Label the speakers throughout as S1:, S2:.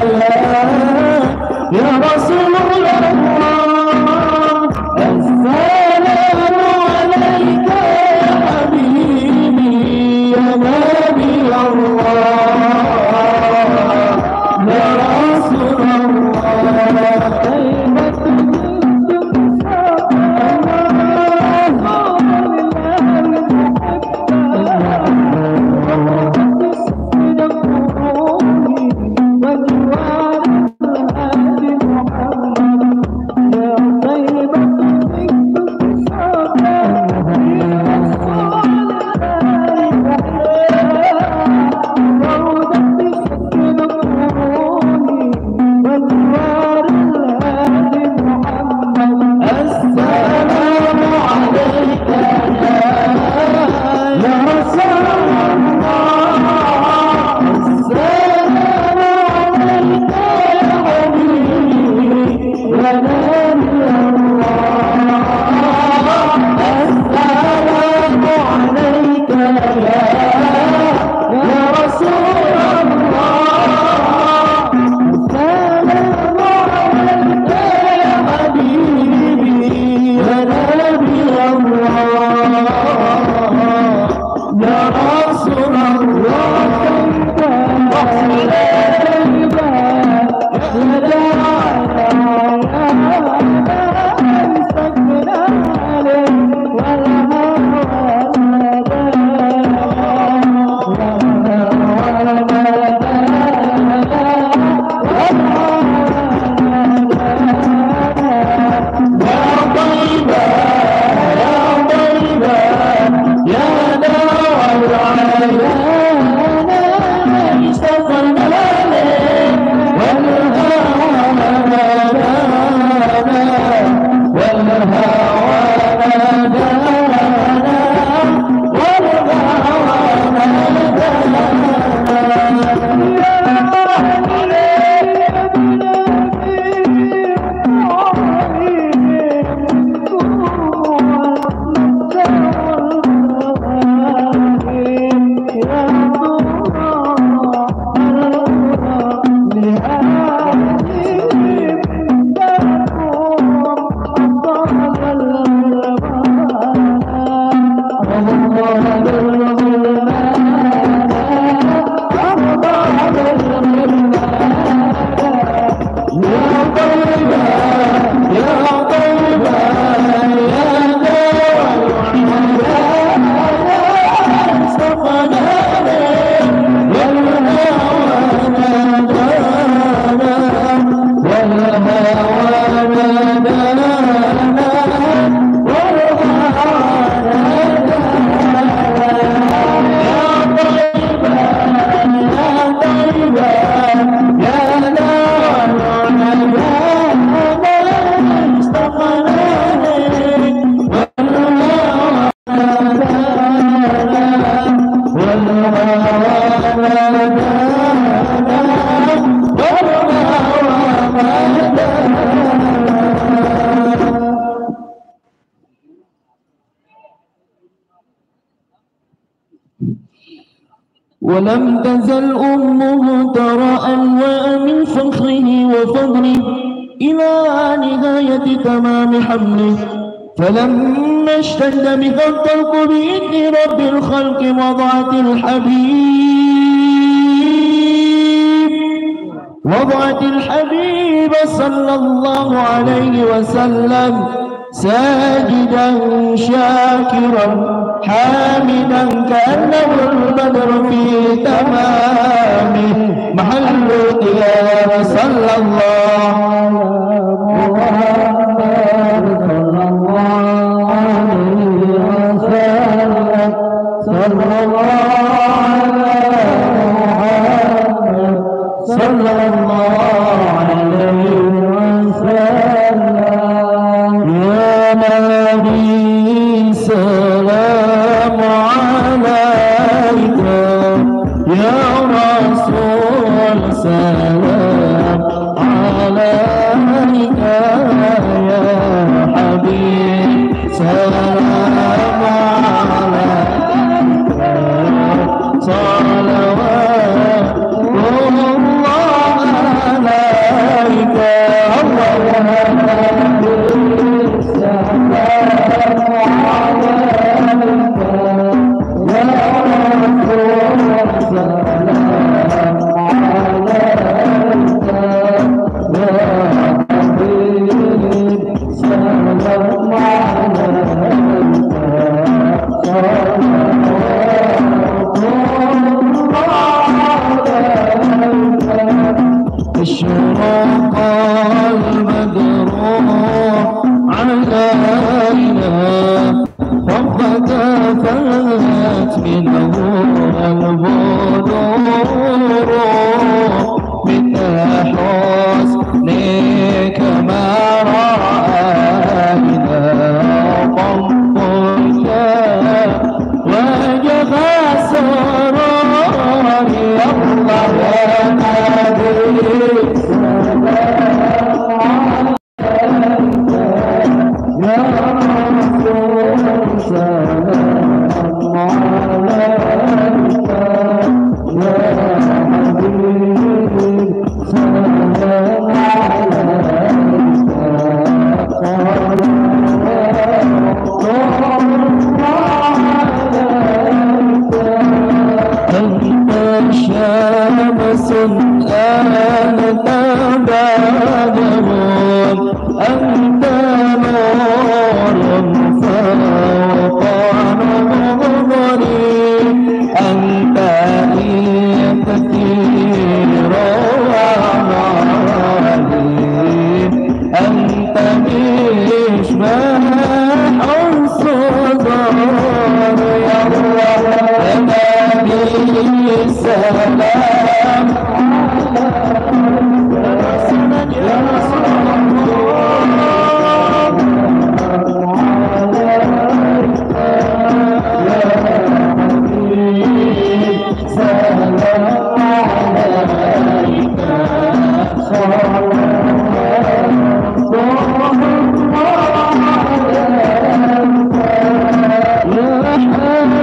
S1: يا رسول الله السلام عليك يا حبيبي يا نبي الله يا رسول ولم تزل أمه ترى أنواع من فخره وفضله إلى نهاية تمام حمله، فلما اشتد بها الطلق بإذن رب الخلق وضعت الحبيب صلى الله عليه وسلم ساجدا شاكرا حامدا كأنه البدر في تمامه محل القيام صلى الله عليه وسلم صلى الله عليه وسلم يا نبي سلام عليك يا رسول سلام عليك منه البدور مثل حسنك ما رأينا طمك وجه سروري الله يا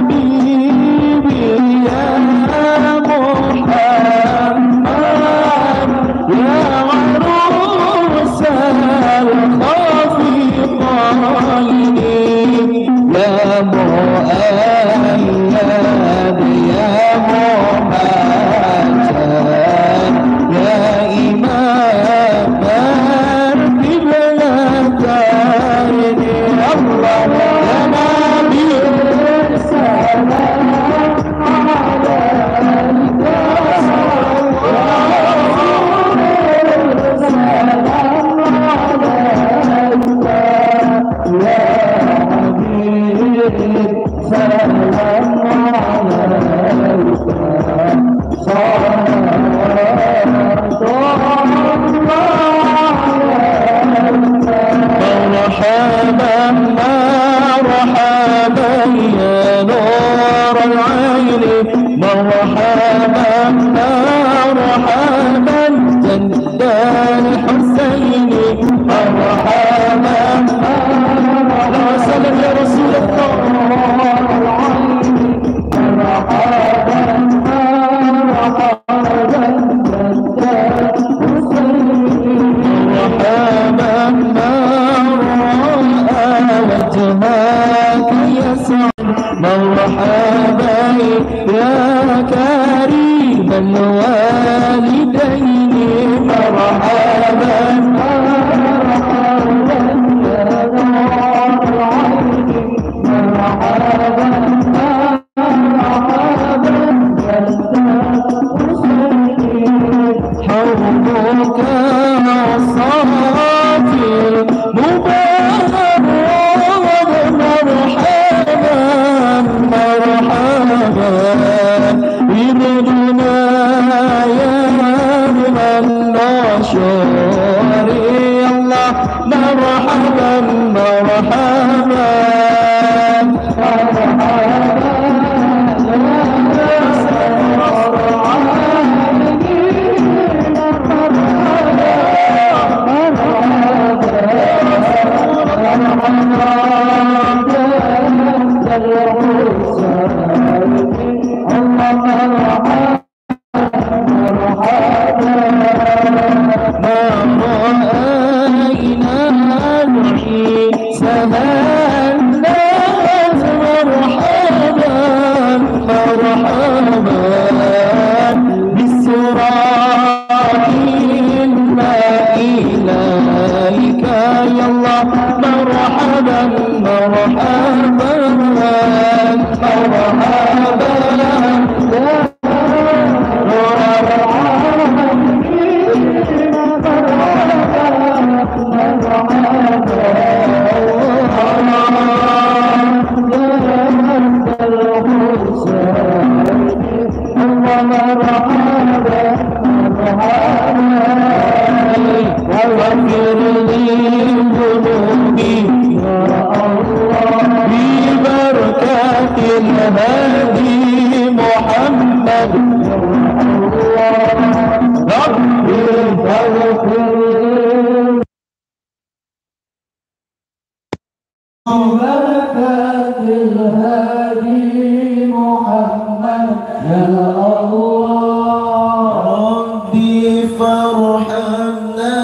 S1: نبي هادي محمد ربي فاغفر بركات الهادي محمد يا الله ربي فارحمنا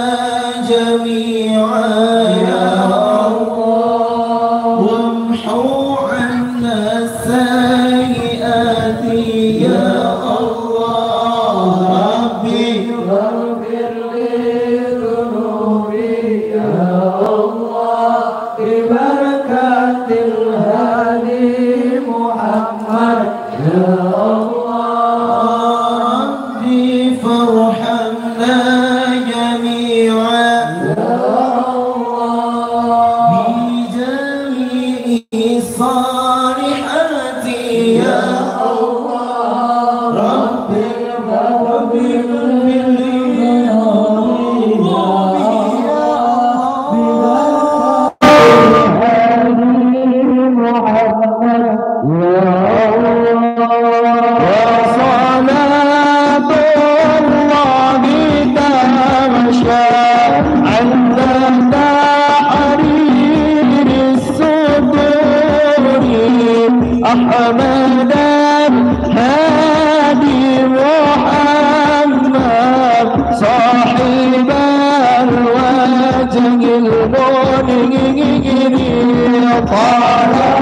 S1: جميعا يا الله وامحو عنا السيئات يا الله ربي اغفر لي ذنوبي يا الله ببركة الهادي محمد يا الله ربي فارحمنا جميعا يا الله بجميع الصالحات يا الله ربي اغفر لي أحمد هادي محمد صاحب الوجه المنير طالع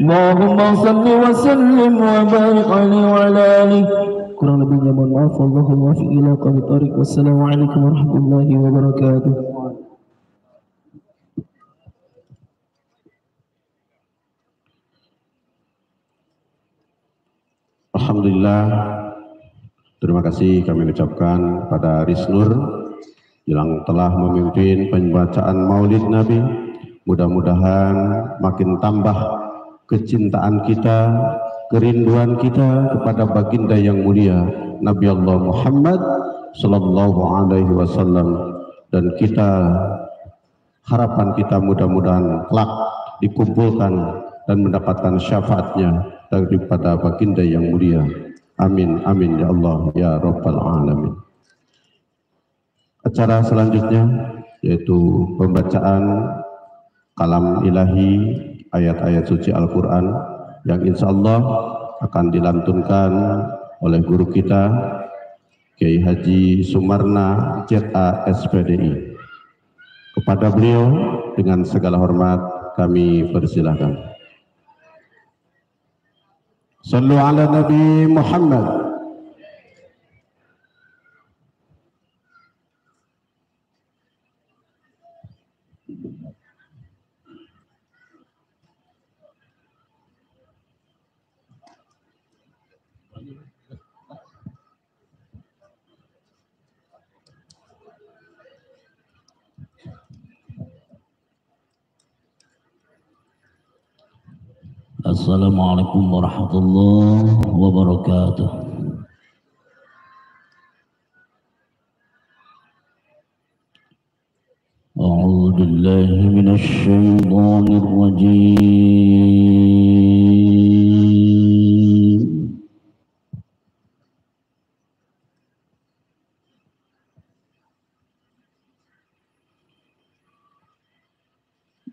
S1: Allahumma salli wa sallim wa barik alaihi wa ala alihi. Kurang lebihnya mohon maaf. Wallahu muwaffiq ila aqwamit thoriq. Wassalamualaikum warahmatullahi wabarakatuh.
S2: Alhamdulillah, terima kasih kami ucapkan pada Risnur yang telah memimpin pembacaan Maulid Nabi Mudah-mudahan makin tambah kecintaan kita, kerinduan kita kepada baginda yang mulia Nabi Allah Muhammad sallallahu alaihi wasallam, dan harapan kita mudah-mudahan kelak dikumpulkan dan mendapatkan syafaatnya daripada baginda yang mulia. Amin amin ya Allah ya rabbal alamin. Acara selanjutnya yaitu pembacaan kalam ilahi, ayat-ayat suci Al-Quran yang insya Allah akan dilantunkan oleh guru kita Kiai Haji Sumarna ZA SPDI. Kepada beliau dengan segala hormat kami persilahkan. Sallu ala Nabi Muhammad.
S3: Assalamualaikum warahmatullahi wabarakatuh. A'udzu billahi minasy syaithanir rajim.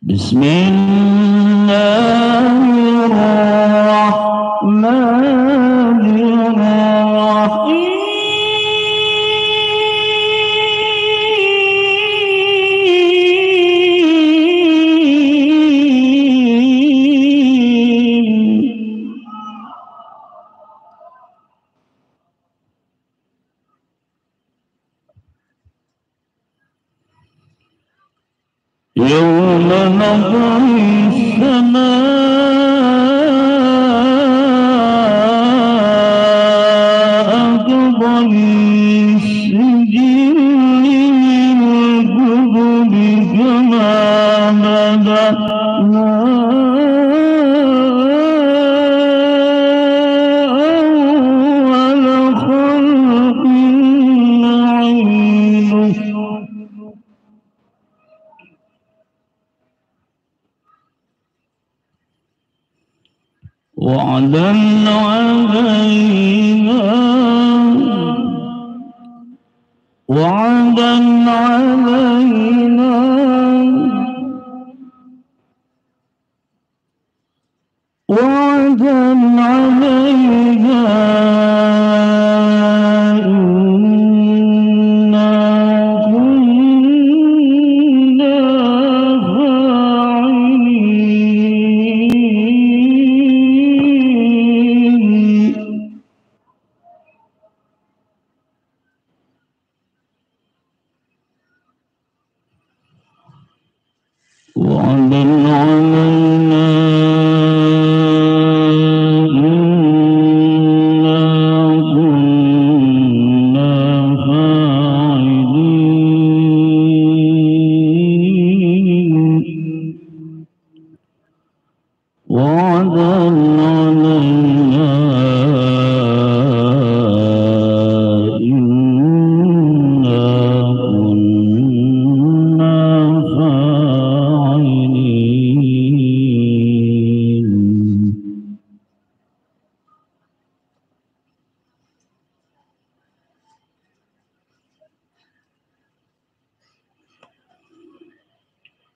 S3: Bismillahirrahmanirrahim. يوم نطوي السماء كطي السجل للكتب كما بدأنا أول خلق نعيده وعدا علينا وعدا علينا وعدا علينا إنا كنا فاعلين. وعدا علينا إنا كنا فاعلين. وعدا علينا إنا كنا فاعلين.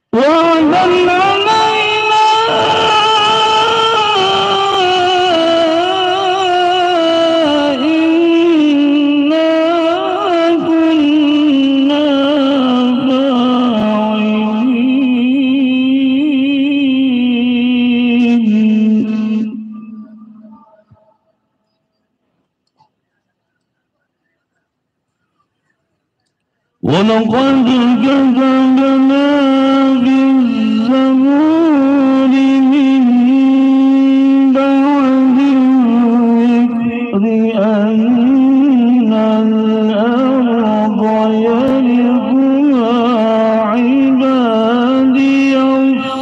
S3: وعدا علينا إنا كنا فاعلين. ولقد كتبنا في الزبور من بعد الذكر أن الأرض يرثها عبادي الصالحون.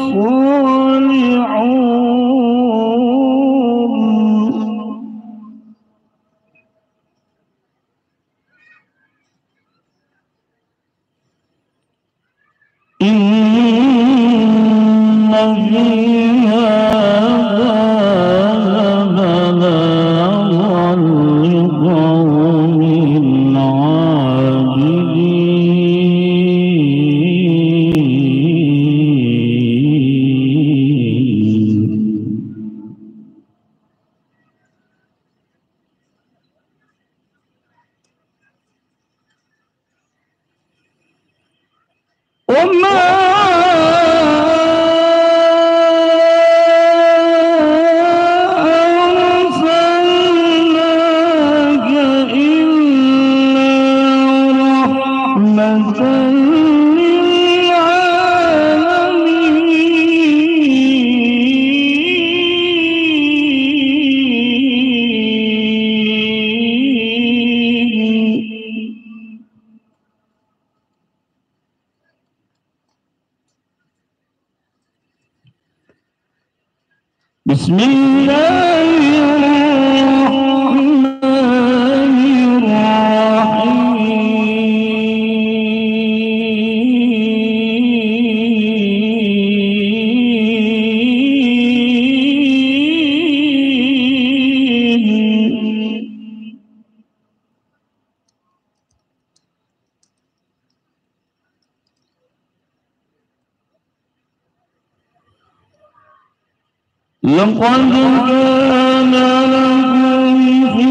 S3: لقد كان لكم في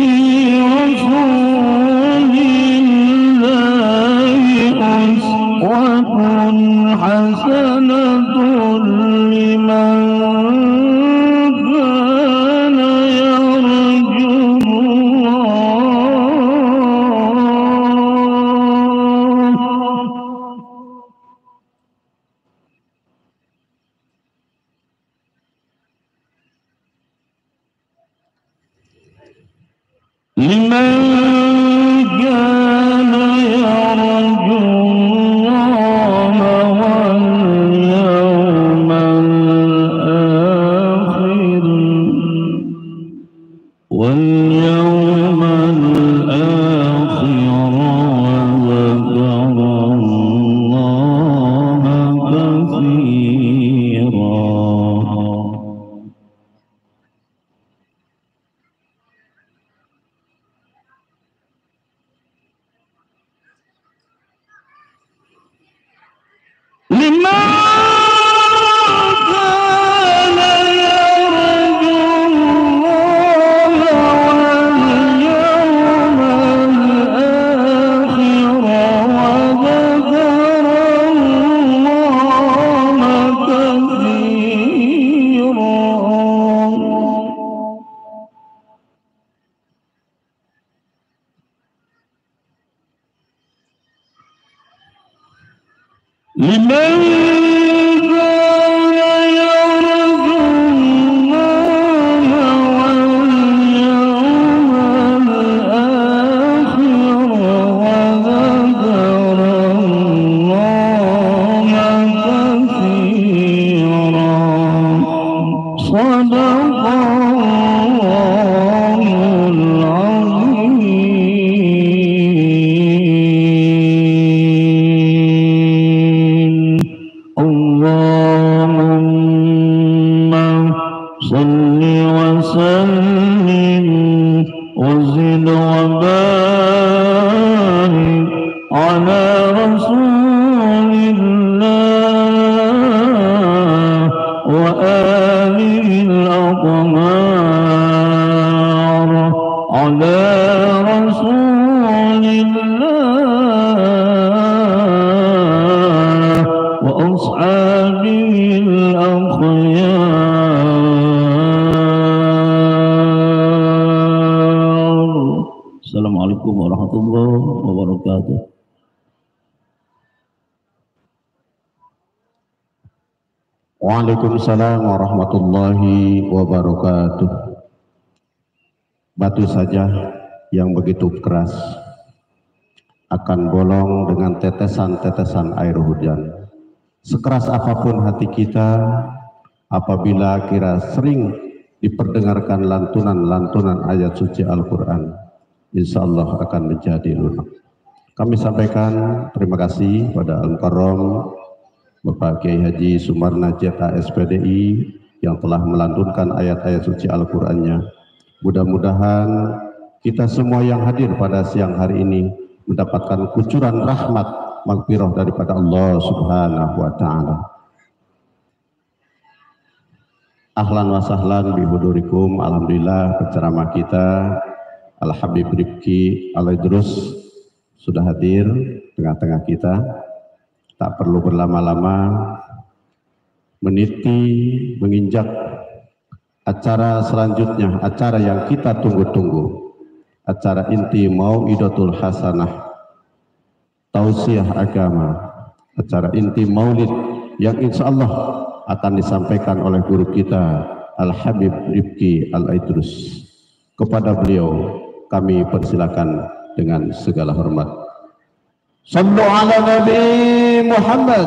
S3: رسول الله أسوة حسنة لمن كان يرجو واليوم الآخر وذكر الله كثيرا. لمن كان يرجو الله واليوم الآخر وذكر الله كثيرا. صدق الله العظيم. اللهم صل وسلم وزد وبارك على رسول الله وآله الأطهار، على رسول الله وأصحابه الأخيار. Assalamualaikum warahmatullahi wabarakatuh.
S2: Waalaikumsalam warahmatullahi wabarakatuh. Batu saja yang begitu keras akan bolong dengan tetesan-tetesan air hujan. Sekeras apapun hati kita, apabila kira sering diperdengarkan lantunan-lantunan ayat suci Al-Quran, insya Allah akan menjadi lunak. Kami sampaikan terima kasih pada Al-Mukarram Bapak Kiai Haji Sumarna Jeta SPDI yang telah melantunkan ayat-ayat suci Al-Qur'annya. Mudah-mudahan kita semua yang hadir pada siang hari ini mendapatkan kucuran rahmat maghfirah daripada Allah Subhanahu wa taala. Ahlan wa sahlan bi hudurikum. Alhamdulillah penceramah kita Al Habib Rifki Al-Idrus sudah hadir tengah-tengah kita. Tak perlu berlama-lama meniti menginjak acara selanjutnya, acara yang kita tunggu-tunggu, acara inti Mau'idatul Hasanah, tausiah agama, acara inti Maulid yang insya Allah akan disampaikan oleh guru kita Al Habib Rifki Al-Idrus. Kepada beliau kami persilakan dengan segala hormat.
S1: Sallu ala Nabi Muhammad.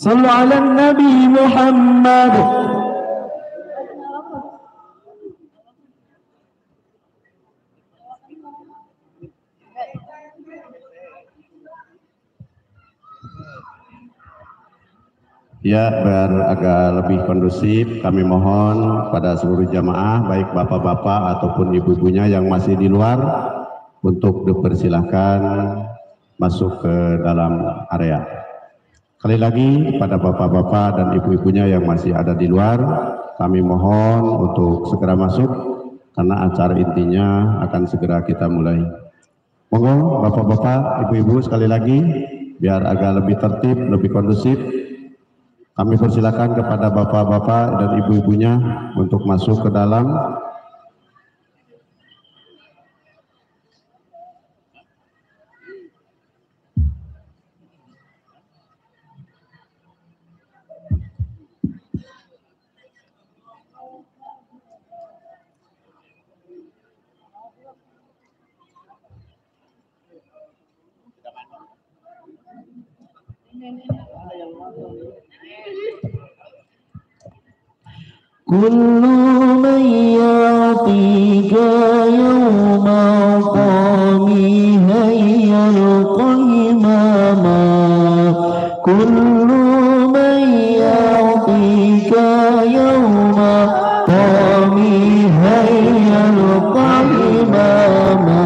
S1: Sallu ala Nabi Muhammad.
S2: Ya, biar agak lebih kondusif, kami mohon pada seluruh jamaah, baik bapak-bapak ataupun ibu-ibunya yang masih di luar, untuk dipersilahkan masuk ke dalam area. Sekali lagi kepada bapak-bapak dan ibu-ibunya yang masih ada di luar, kami mohon untuk segera masuk karena acara intinya akan segera kita mulai. Monggo bapak-bapak, ibu-ibu, sekali lagi biar agak lebih tertib, lebih kondusif, kami persilakan kepada bapak-bapak dan ibu-ibunya untuk masuk ke dalam.
S1: Kullu man ya'tika yawma qami hayyal qimama. Kullu man ya'tika yawma qami hayyal qimama.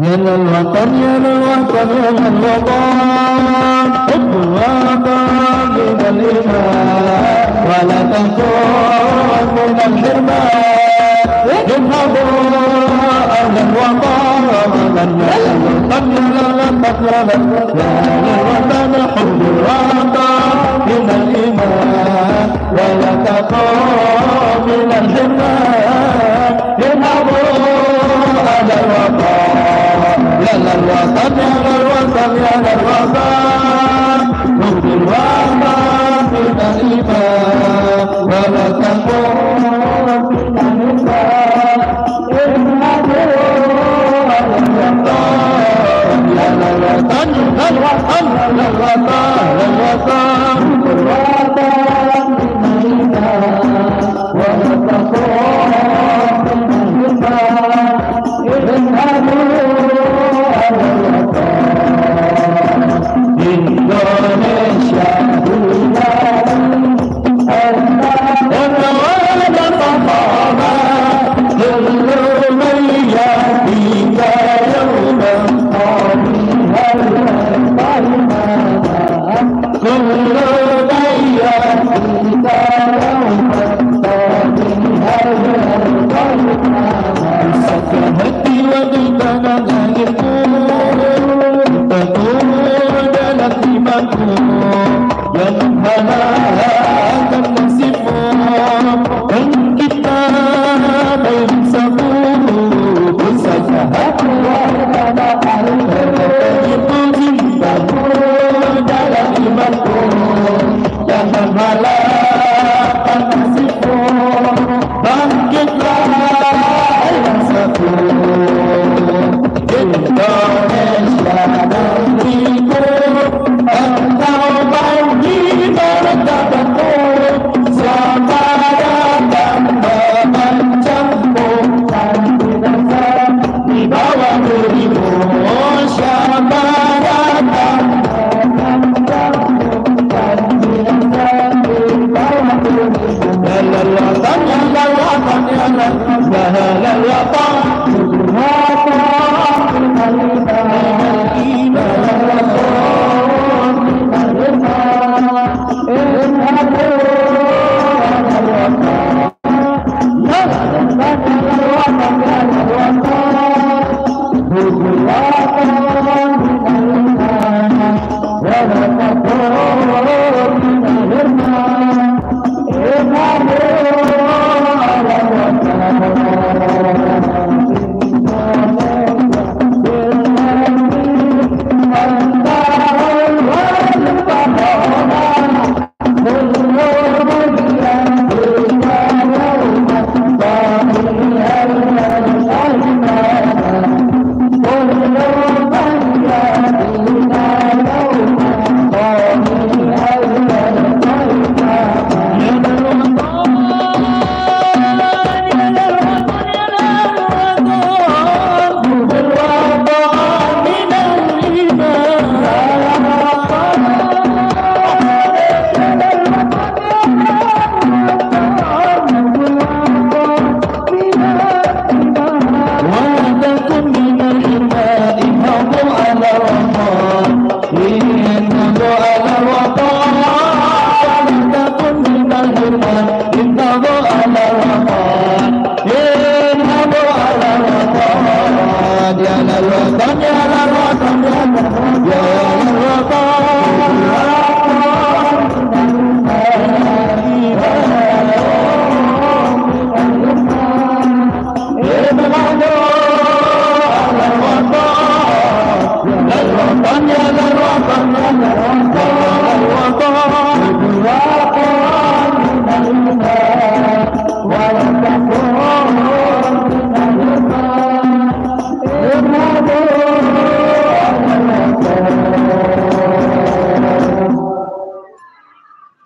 S1: Yalal watan yalal watan yalal watan hubbul watan bidal iman wala takun minal hirman.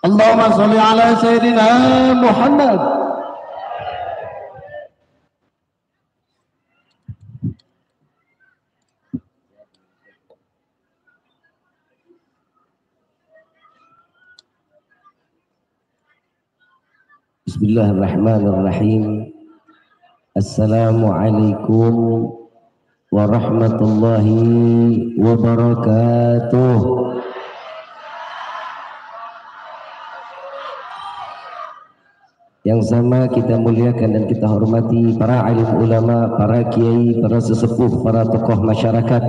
S1: Allahumma sholli ala Sayyidina Muhammad.
S3: Bismillahirrahmanirrahim. Assalamualaikum warahmatullahi wabarakatuh. Yang sama kita muliakan dan kita hormati para alim ulama, para kiai, para sesepuh, para tokoh masyarakat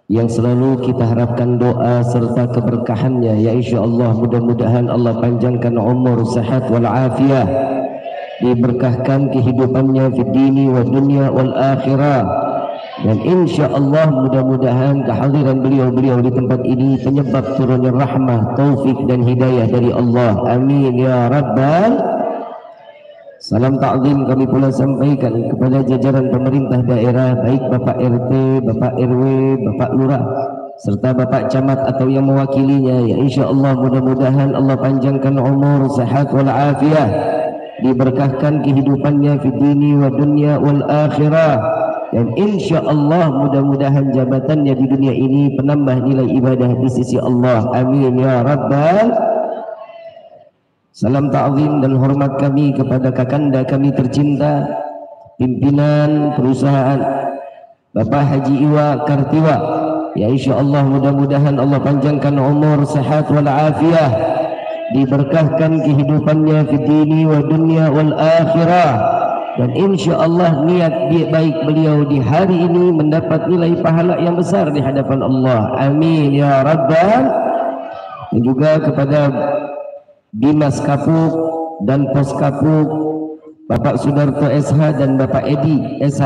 S3: yang selalu kita harapkan doa serta keberkahannya. Ya insyaallah mudah-mudahan Allah panjangkan umur, sehat wal afiah, diberkahkan kehidupannya di dini wa dunia wal akhirah, dan insyaallah mudah-mudahan kehadiran beliau-beliau di tempat ini penyebab turunnya rahmah, taufik dan hidayah dari Allah. Amin ya rabbal. Salam ta'zim kami pula sampaikan kepada jajaran pemerintah daerah, baik Bapak RT, Bapak RW, Bapak Lurah, serta Bapak Camat atau yang mewakilinya. Ya insyaallah mudah-mudahan Allah panjangkan umur, sehat wal afiah, diberkahkan kehidupannya di dini wa dunia wal akhirah, dan insyaallah mudah-mudahan jabatannya di dunia ini penambah nilai ibadah di sisi Allah. Amin ya rabbal. Salam ta'zim dan hormat kami kepada kakanda kami tercinta, pimpinan perusahaan Bapak Haji Iwa Kartiwa. Ya insyaallah mudah-mudahan Allah panjangkan umur, sehat wal afiah, diberkahkan kehidupannya di dini wa dunia wal akhirah, dan insyaallah niat baik beliau di hari ini mendapat nilai pahala yang besar di hadapan Allah. Amin ya rabbal. Dan juga kepada Bimas Kapuk dan Pos Kapuk Bapak Sudarto SH dan Bapak Edi SH,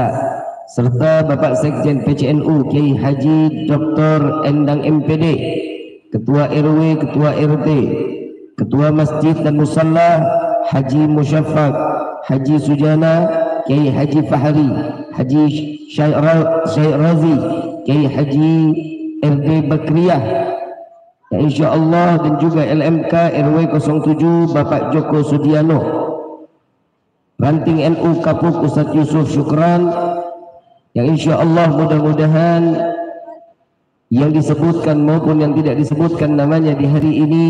S3: serta Bapak Sekjen PCNU Kiai Haji Dr. Endang MPD, Ketua RW, Ketua RT, Ketua Masjid dan Musalla Haji Musyaffaq, Haji Sujana, Kiai Haji Fahri, Haji Syekh Razi, Kiai Haji RD Bakriyah, ya insyaallah, dan juga LMK RW 07 Bapak Joko Sudiano, Ranting NU Kapuk Ustadz Yusuf Syukran, yang insyaallah mudah-mudahan yang disebutkan maupun yang tidak disebutkan namanya di hari ini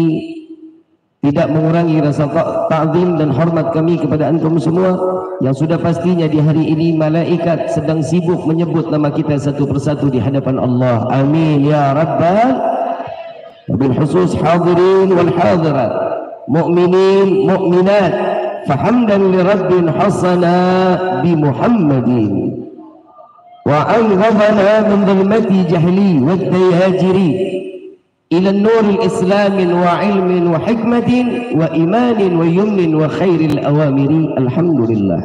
S3: tidak mengurangi rasa ta'zim dan hormat kami kepada antum semua, yang sudah pastinya di hari ini malaikat sedang sibuk menyebut nama kita satu persatu di hadapan Allah. Amin ya rabbal. وبالخصوص حاضرين والحاضرات مؤمنين مؤمنات فحمدا لرب حصنا بمحمد وأنقذنا من ظلمة جهلي والدياجري إلى النور الإسلام وعلم وحكمة وإيمان ويمن وخير الأوامر. الحمد لله،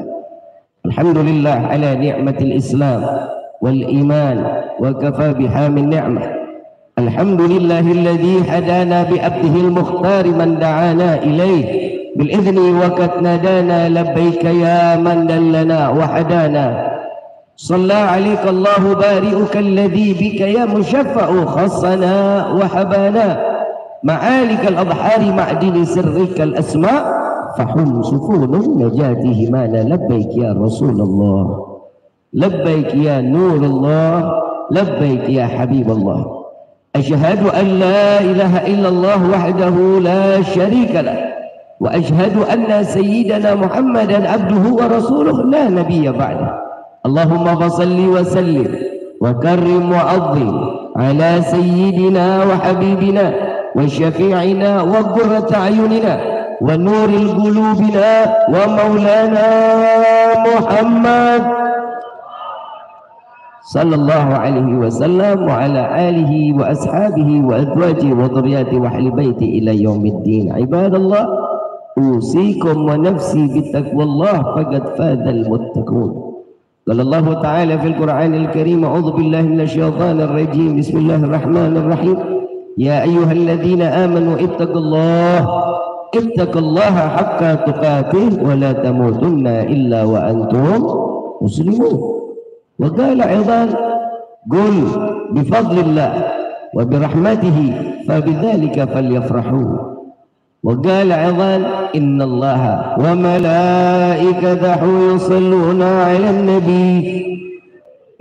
S3: الحمد لله على نعمة الإسلام والإيمان وكفى بها من نعمة. الحمد لله الذي هدانا بأبده المختار من دعانا إليه بالإذن وقد نادانا لبيك يا من دلنا وحدانا. صلى عليك الله بارئك الذي بك يا مشفع خصنا وحبانا. معالك الأضحار معدن سرك الأسماء فحم سفون النجاة همانا. لبيك يا رسول الله، لبيك يا نور الله، لبيك يا حبيب الله. أشهد أن لا إله إلا الله وحده لا شريك له، وأشهد أن سيدنا محمدا عبده ورسوله لا نبي بعده. اللهم فصل وسلم وكرم وعظم على سيدنا وحبيبنا وشفيعنا وقرة أعيننا ونور قلوبنا ومولانا محمد صلى الله عليه وسلم وعلى آله وأصحابه وأزواجه وذرياته وأهل بيته إلى يوم الدين. عباد الله، أوصيكم ونفسي بتقوى الله فقد فاز المتقون. قال الله تعالى في القرآن الكريم: أعوذ بالله من الشيطان الرجيم، بسم الله الرحمن الرحيم، يا أيها الذين آمنوا اتقوا الله حق تقاته ولا تموتن إلا وأنتم مسلمون. وقال أيضا: قل بفضل الله وبرحمته فبذلك فليفرحوا. وقال أيضا: إن الله وملائكته يصلون على النبي،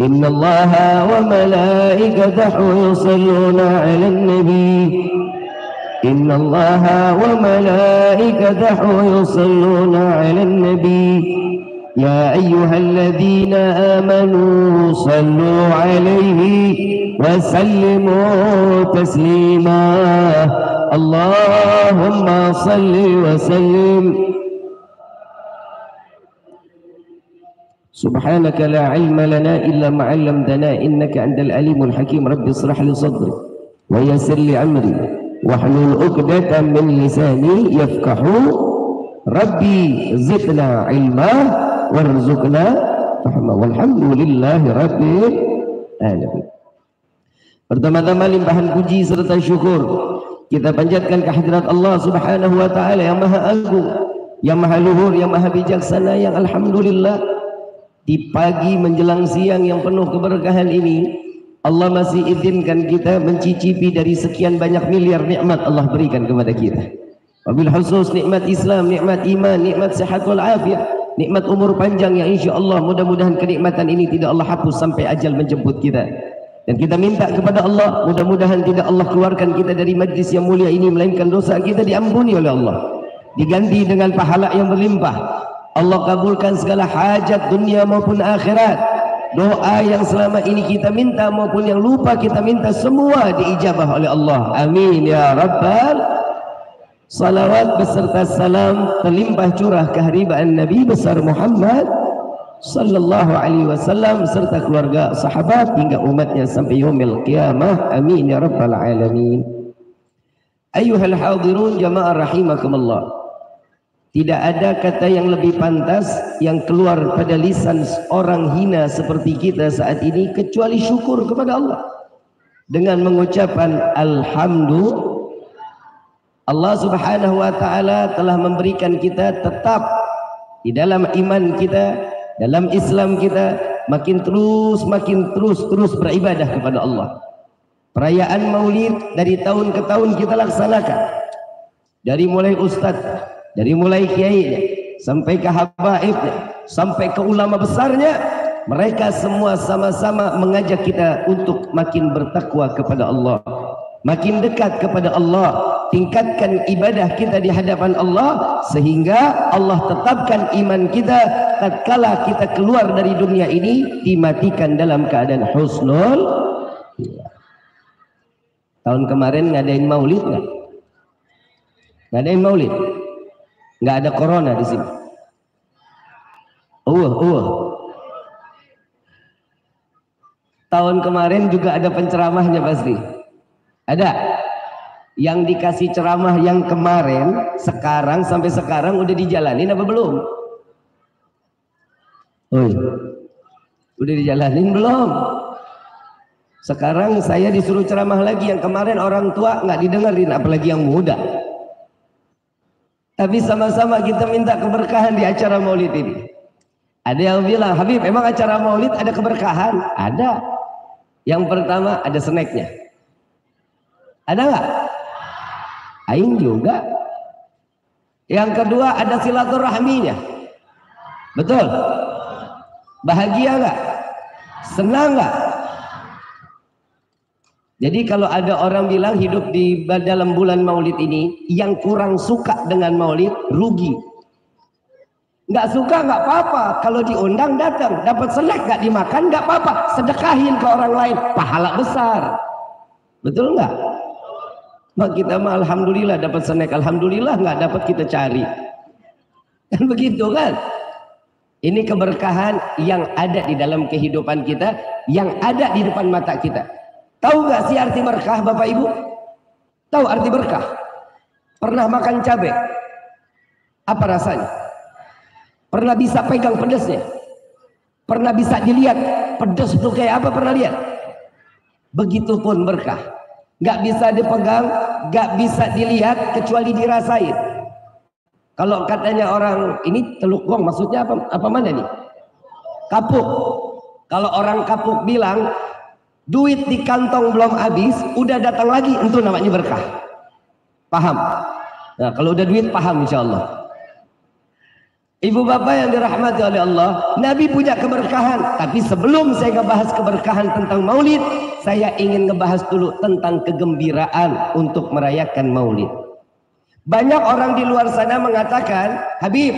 S3: إن الله وملائكته يصلون على النبي، إن الله وملائكته يصلون على النبي، يا أيها الذين آمنوا صلوا عليه وسلموا تسليما. اللهم صل وسلم Subhanaka la ilma lana illa ma 'allamtana innaka antal alimul hakim. Rabbi ishrah li sadri wa yassir li amri wahlul 'uqdatam min lisani yafqahu. Rabbi zidna ilma warzuqna fahma. Walhamdulillahi rabbil alamin. Pertama-tama limpahan puji serta syukur kita panjatkan kehadirat Allah Subhanahu wa taala yang Maha Agung, yang Maha Luhur, yang Maha Bijaksana, yang alhamdulillah di pagi menjelang siang yang penuh keberkahan ini Allah masih izinkan kita mencicipi dari sekian banyak miliar nikmat Allah berikan kepada kita. Wabil khusus nikmat Islam, nikmat iman, nikmat sehat wal afiat, nikmat umur panjang yang insya-Allah mudah-mudahan kenikmatan ini tidak Allah hapus sampai ajal menjemput kita. Dan kita minta kepada Allah mudah-mudahan tidak Allah keluarkan kita dari majlis yang mulia ini melainkan dosa kita diampuni oleh Allah, diganti dengan pahala yang berlimpah. Allah kabulkan segala hajat dunia maupun akhirat. Doa yang selama ini kita minta maupun yang lupa kita minta semua diijabah oleh Allah. Amin ya rabbal. Salawat beserta salam terlimpah curah keharibaan Nabi besar Muhammad sallallahu alaihi wasallam serta keluarga, sahabat hingga umatnya sampai yaumil qiyamah. Amin ya rabbal alamin. Ayyuhal hadirun jamaah rahimakumullah. Tidak ada kata yang lebih pantas yang keluar pada lisan orang hina seperti kita saat ini kecuali syukur kepada Allah dengan mengucapkan alhamdulillah. Allah Subhanahu wa taala telah memberikan kita tetap di dalam iman kita, dalam Islam kita, makin terus beribadah kepada Allah. Perayaan Maulid dari tahun ke tahun kita laksanakan. Dari mulai ustadz, dari mulai kiainya sampai ke habaibnya sampai ke ulama besarnya, mereka semua sama-sama mengajak kita untuk makin bertakwa kepada Allah, makin dekat kepada Allah, tingkatkan ibadah kita di hadapan Allah sehingga Allah tetapkan iman kita tatkala kita keluar dari dunia ini dimatikan dalam keadaan husnul. Tahun kemarin ngadain maulid nggak? Ngadain maulid? Nggak ada corona di sini. Tahun kemarin juga ada penceramahnya pasti. Ada. Yang dikasih ceramah yang kemarin, sekarang sampai sekarang udah dijalanin apa belum? Udah dijalanin belum? Sekarang saya disuruh ceramah lagi, yang kemarin orang tua nggak didengerin, apalagi yang muda. Tapi sama-sama kita minta keberkahan di acara maulid ini. Ada yang bilang, Habib, emang acara maulid ada keberkahan? Ada. Yang pertama ada snacknya. Ada nggak? Aing juga. Yang kedua ada silaturahminya. Betul? Bahagia nggak? Senang nggak? Jadi kalau ada orang bilang hidup di dalam bulan maulid ini yang kurang suka dengan maulid rugi. Nggak suka nggak apa-apa, kalau diundang datang, dapat snack nggak dimakan nggak apa-apa, sedekahin ke orang lain, pahala besar. Betul nggak? Mak kita mah alhamdulillah dapat snack, alhamdulillah nggak dapat kita cari. Kan begitu kan? Ini keberkahan yang ada di dalam kehidupan kita, yang ada di depan mata kita. Tahu nggak sih arti berkah, Bapak Ibu? Tahu arti berkah? Pernah makan cabai? Apa rasanya? Pernah bisa pegang pedasnya? Pernah bisa dilihat pedas itu kayak apa? Pernah lihat? Begitupun berkah. Nggak bisa dipegang, nggak bisa dilihat kecuali dirasain. Kalau katanya orang ini teluk gong, maksudnya apa? Apa mana nih? Kapuk. Kalau orang kapuk bilang duit di kantong belum habis, udah datang lagi, itu namanya berkah. Paham? Nah, kalau udah duit paham insya Allah. Ibu bapak yang dirahmati oleh Allah, Nabi punya keberkahan. Tapi sebelum saya ngebahas keberkahan tentang maulid, saya ingin ngebahas dulu tentang kegembiraan untuk merayakan maulid. Banyak orang di luar sana mengatakan, Habib,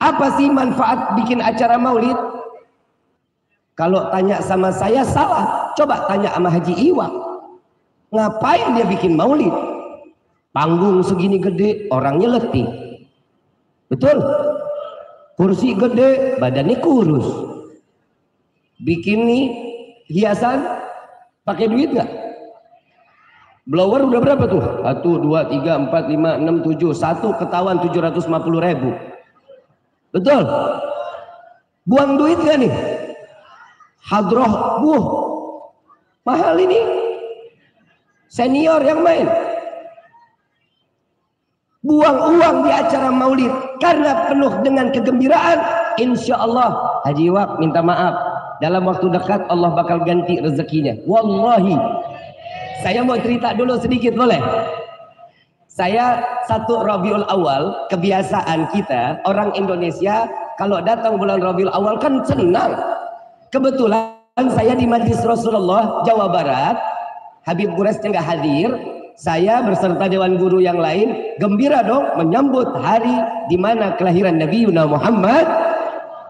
S3: apa sih manfaat bikin acara maulid? Kalau tanya sama saya salah. Coba tanya sama Haji Iwa. Ngapain dia bikin maulid? Panggung segini gede, orangnya letih. Betul? Kursi gede, badannya kurus. Bikini, hiasan, pakai duit nggak? Blower udah berapa tuh? 1, 2, 3, 4, 5, 6, 7. Satu ketahuan 750.000. Betul? Buang duit gak nih? Hadroh, mahal ini. Senior yang main. Buang uang di acara maulid karena penuh dengan kegembiraan. Insya Allah, Haji Iwak minta maaf. Dalam waktu dekat Allah bakal ganti rezekinya. Wallahi. Saya mau cerita dulu sedikit boleh? Saya 1 Rabiul Awal, kebiasaan kita orang Indonesia kalau datang bulan Rabiul Awal kan senang. Kebetulan saya di Majlis Rasulullah Jawa Barat, Habib Quraisy nggak hadir. Saya berserta dewan guru yang lain gembira dong menyambut hari di mana kelahiran Nabi Muhammad,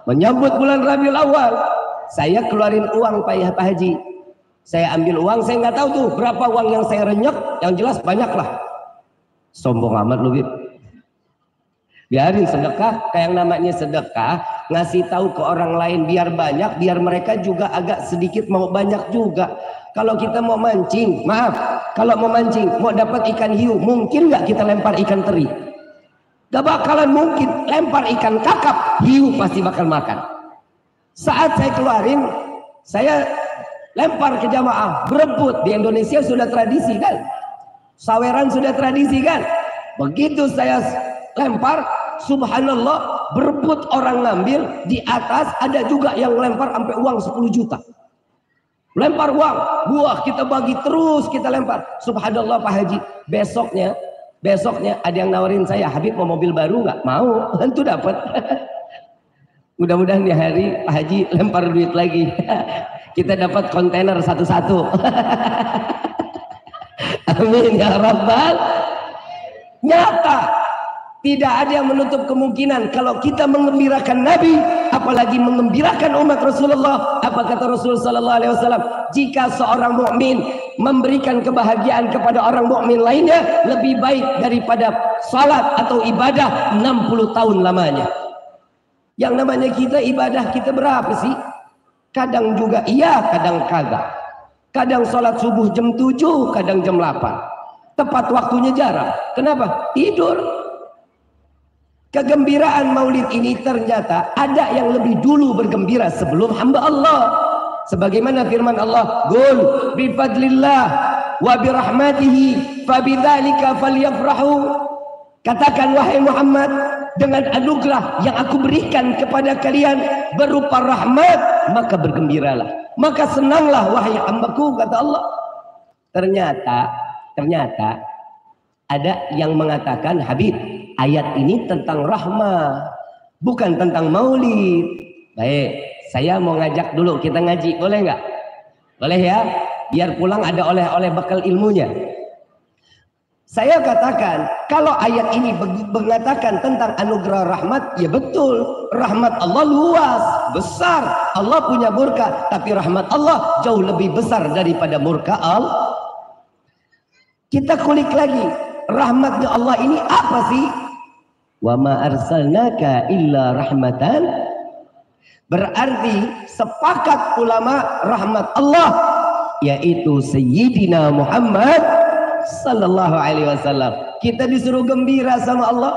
S3: menyambut bulan Rabiul Awal. Saya keluarin uang Pak Haji. Saya ambil uang, saya nggak tahu tuh berapa uang yang saya renyek, yang jelas banyak lah. Sombong amat lu, Bib. Biarin sedekah, kayak yang namanya sedekah, ngasih tahu ke orang lain biar banyak, biar mereka juga agak sedikit mau banyak juga. Kalau kita mau mancing, maaf, kalau mau mancing, mau dapat ikan hiu, mungkin nggak kita lempar ikan teri? Gak bakalan mungkin. Lempar ikan kakap, hiu pasti bakal makan. Saat saya keluarin, saya lempar ke jamaah, berebut. Di Indonesia sudah tradisi kan, saweran sudah tradisi kan. Begitu saya lempar, subhanallah, berebut orang ngambil. Di atas ada juga yang lempar sampai uang 10 juta. Lempar uang, buah kita bagi terus, kita lempar. Subhanallah Pak Haji. Besoknya ada yang nawarin saya, Habib mau mobil baru nggak? Mau, tentu dapat. Mudah-mudahan di hari Pak Haji lempar duit lagi. Kita dapat kontainer satu-satu. Amin ya Rabbal. Nyata. Tidak ada yang menutup kemungkinan kalau kita mengembirakan Nabi, apalagi mengembirakan umat Rasulullah. Apa kata Rasul sallallahu alaihi wasallam? Jika seorang mukmin memberikan kebahagiaan kepada orang mukmin lainnya, lebih baik daripada salat atau ibadah 60 tahun lamanya. Yang namanya kita ibadah kita berapa sih? Kadang juga iya, kadang kagak. Kadang salat subuh jam 7, kadang jam 8. Tepat waktunya jarang. Kenapa? Tidur. Kegembiraan maulid ini ternyata ada yang lebih dulu bergembira sebelum hamba Allah. Sebagaimana firman Allah, "Qul bi fadlillah wa bi rahmatihi fabidzalika falyafrahu." Katakan wahai Muhammad, dengan anugerah yang aku berikan kepada kalian berupa rahmat, maka bergembiralah. Maka senanglah wahai hambaku, kata Allah. Ternyata ada yang mengatakan, Habib, ayat ini tentang rahmah, bukan tentang maulid. Baik, saya mau ngajak dulu kita ngaji, boleh nggak? Boleh ya? Biar pulang ada oleh-oleh bekal ilmunya. Saya katakan, kalau ayat ini mengatakan tentang anugerah rahmat, ya betul. Rahmat Allah luas, besar. Allah punya murka, tapi rahmat Allah jauh lebih besar daripada murka Allah. Kita kulik lagi, rahmatnya Allah ini apa sih? Wa ma arsalnaka illa rahmatan. Berarti sepakat ulama rahmat Allah yaitu Sayyidina Muhammad sallallahu alaihi wasallam. Kita disuruh gembira sama Allah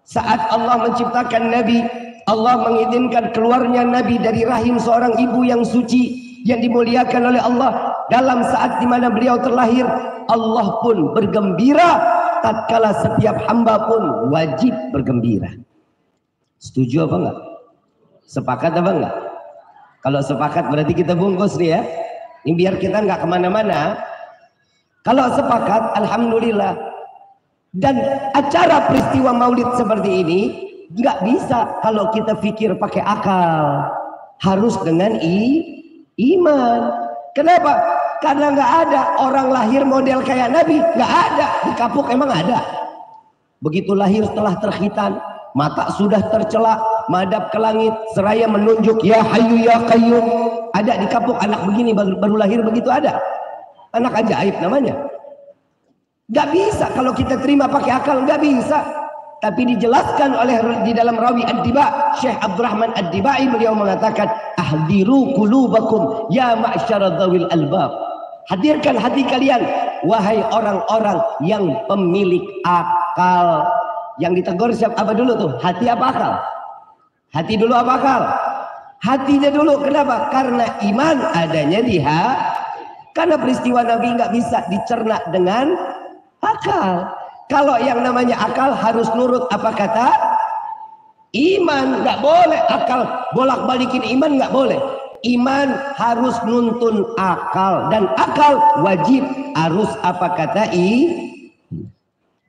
S3: saat Allah menciptakan Nabi. Allah mengizinkan keluarnya Nabi dari rahim seorang ibu yang suci, yang dimuliakan oleh Allah. Dalam saat di mana beliau terlahir, Allah pun bergembira, tatkala setiap hamba pun wajib bergembira. Setuju apa enggak? Sepakat apa enggak? Kalau sepakat berarti kita bungkus nih ya. Ini biar kita enggak kemana-mana. Kalau sepakat, alhamdulillah. Dan acara peristiwa maulid seperti ini enggak bisa kalau kita pikir pakai akal. Harus dengan iman. Kenapa? Karena nggak ada orang lahir model kayak Nabi, nggak ada. Di Kapuk emang ada. Begitu lahir setelah terkhitan, mata sudah tercelak, madhab ke langit, seraya menunjuk ya Hayyu ya Qayyum. Ada di Kapuk anak begini baru lahir begitu ada. Anak ajaib namanya. Nggak bisa kalau kita terima pakai akal, nggak bisa. Tapi dijelaskan oleh di dalam Rawi Ad-Diba, Syekh Abdurrahman Ad-Dibai, beliau mengatakan ahdiru qulubakum ya ma'syara dzawil albab. Hadirkan hati kalian wahai orang-orang yang pemilik akal. Yang ditegur siapa apa dulu tuh? Hati apa akal? Hati dulu apa akal? Hatinya dulu. Kenapa? Karena iman adanya di hati. Karena peristiwa Nabi nggak bisa dicerna dengan akal. Kalau yang namanya akal harus nurut apa kata iman. Nggak boleh akal bolak-balikin iman, nggak boleh. Iman harus nuntun akal, dan akal wajib harus apa kata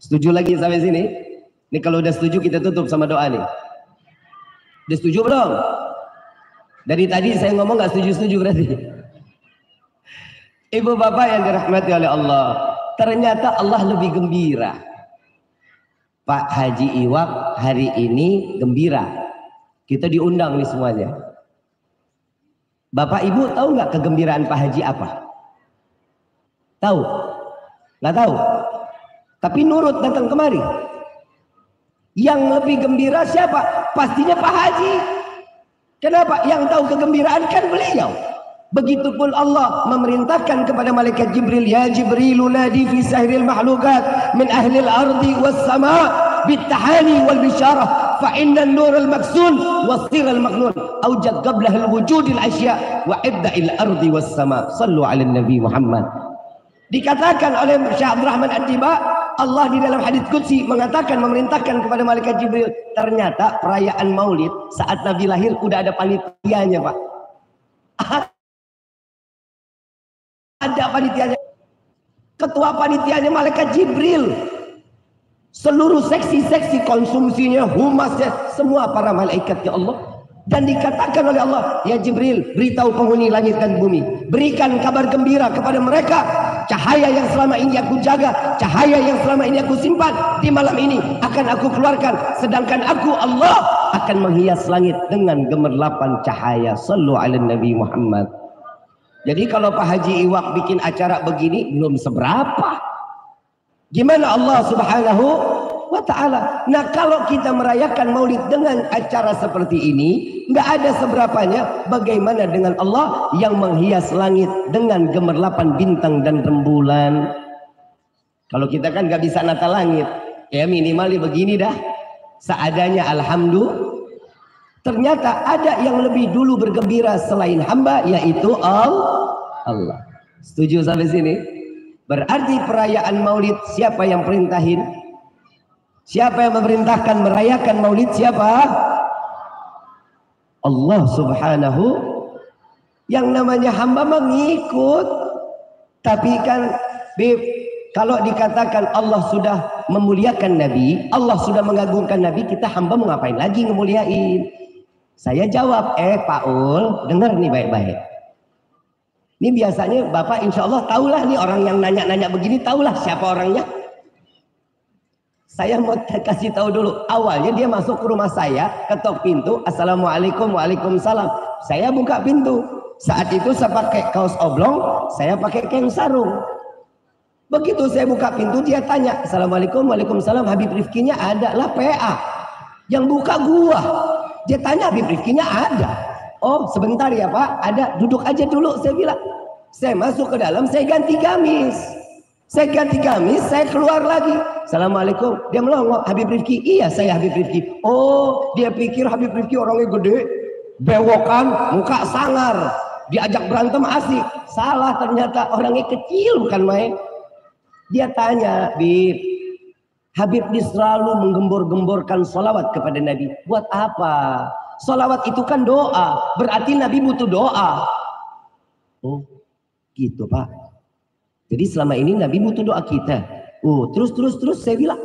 S3: Setuju lagi sampai sini? Ini kalau udah setuju kita tutup sama doa nih. Udah setuju belum? Dari tadi saya ngomong nggak setuju-setuju berarti. Ibu bapak yang dirahmati oleh Allah, ternyata Allah lebih gembira. Pak Haji Iwak hari ini gembira. Kita diundang nih semuanya. Bapak ibu tahu nggak kegembiraan Pak Haji apa? Tahu? Nggak tahu? Tapi nurut datang kemari. Yang lebih gembira siapa? Pastinya Pak Haji. Kenapa? Yang tahu kegembiraan kan beliau. Begitupun Allah memerintahkan kepada malaikat Jibril, ya Jibril nadi fi sahiril mahlukat min ahlil ardi was sama bitahani wal bisyarah fa inna an-nur al-maksun was-sir al-maknun awjad qablah al-wujud al-asya wa ibda'il ardi was sama. Sallu ala nabi Muhammad. Dikatakan oleh Syekh Abdul Rahman Ad-Diba, Allah di dalam hadits qudsi mengatakan, memerintahkan kepada malaikat Jibril, ternyata perayaan Maulid saat Nabi lahir udah ada panitianya, Pak. Ada panitianya. Ketua panitianya malaikat Jibril. Seluruh seksi-seksi konsumsinya, humasnya, semua para malaikat ya Allah. Dan dikatakan oleh Allah, ya Jibril, beritahu penghuni langit dan bumi, berikan kabar gembira kepada mereka, cahaya yang selama ini aku jaga, cahaya yang selama ini aku simpan, di malam ini akan aku keluarkan, sedangkan aku Allah akan menghias langit dengan gemerlapan cahaya. Sallu ala Nabi Muhammad. Jadi kalau Pak Haji Iwak bikin acara begini belum seberapa, gimana Allah Subhanahu wa ta'ala. Nah kalau kita merayakan maulid dengan acara seperti ini, nggak ada seberapanya. Bagaimana dengan Allah yang menghias langit dengan gemerlapan bintang dan rembulan? Kalau kita kan nggak bisa nata langit, ya minimal begini dah, seadanya. Alhamdulillah. Ternyata ada yang lebih dulu bergembira selain hamba, yaitu Allah. Setuju sampai sini? Berarti perayaan maulid siapa yang perintahin? Siapa yang memerintahkan merayakan maulid? Siapa? Allah Subhanahu. Yang namanya hamba mengikut. Tapi kan kalau dikatakan Allah sudah memuliakan Nabi, Allah sudah mengagungkan Nabi, kita hamba mau ngapain lagi ngemuliain? Saya jawab, Pak Ul, dengar nih baik-baik. Ini biasanya Bapak insya Allah tahulah nih orang yang nanya-nanya begini, tahulah siapa orangnya. Saya mau kasih tahu dulu. Awalnya dia masuk ke rumah saya, ketok pintu, Assalamualaikum, waalaikumsalam. Saya buka pintu. Saat itu saya pakai kaos oblong, saya pakai kain sarung. Begitu saya buka pintu, dia tanya, Assalamualaikum, waalaikumsalam, Habib Rifkinya ada? Lah PA. Yang buka gua. Dia tanya, Habib Rifkinya ada? Oh sebentar ya Pak, ada, duduk aja dulu. Saya bilang, saya masuk ke dalam, saya ganti gamis. Saya ganti gamis, saya keluar lagi. Assalamualaikum. Dia melongo, Habib Rifki. Iya saya Habib Rifki. Oh dia pikir Habib Rifki orangnya gede, bewokan, muka sangar, diajak berantem asik. Salah, ternyata orangnya kecil bukan main. Dia tanya, Habib ini selalu menggembor-gemborkan sholawat kepada Nabi. Buat apa? Sholawat itu kan doa. Berarti Nabi butuh doa. Oh gitu Pak. Jadi selama ini Nabi butuh doa kita. Oh terus saya bilang.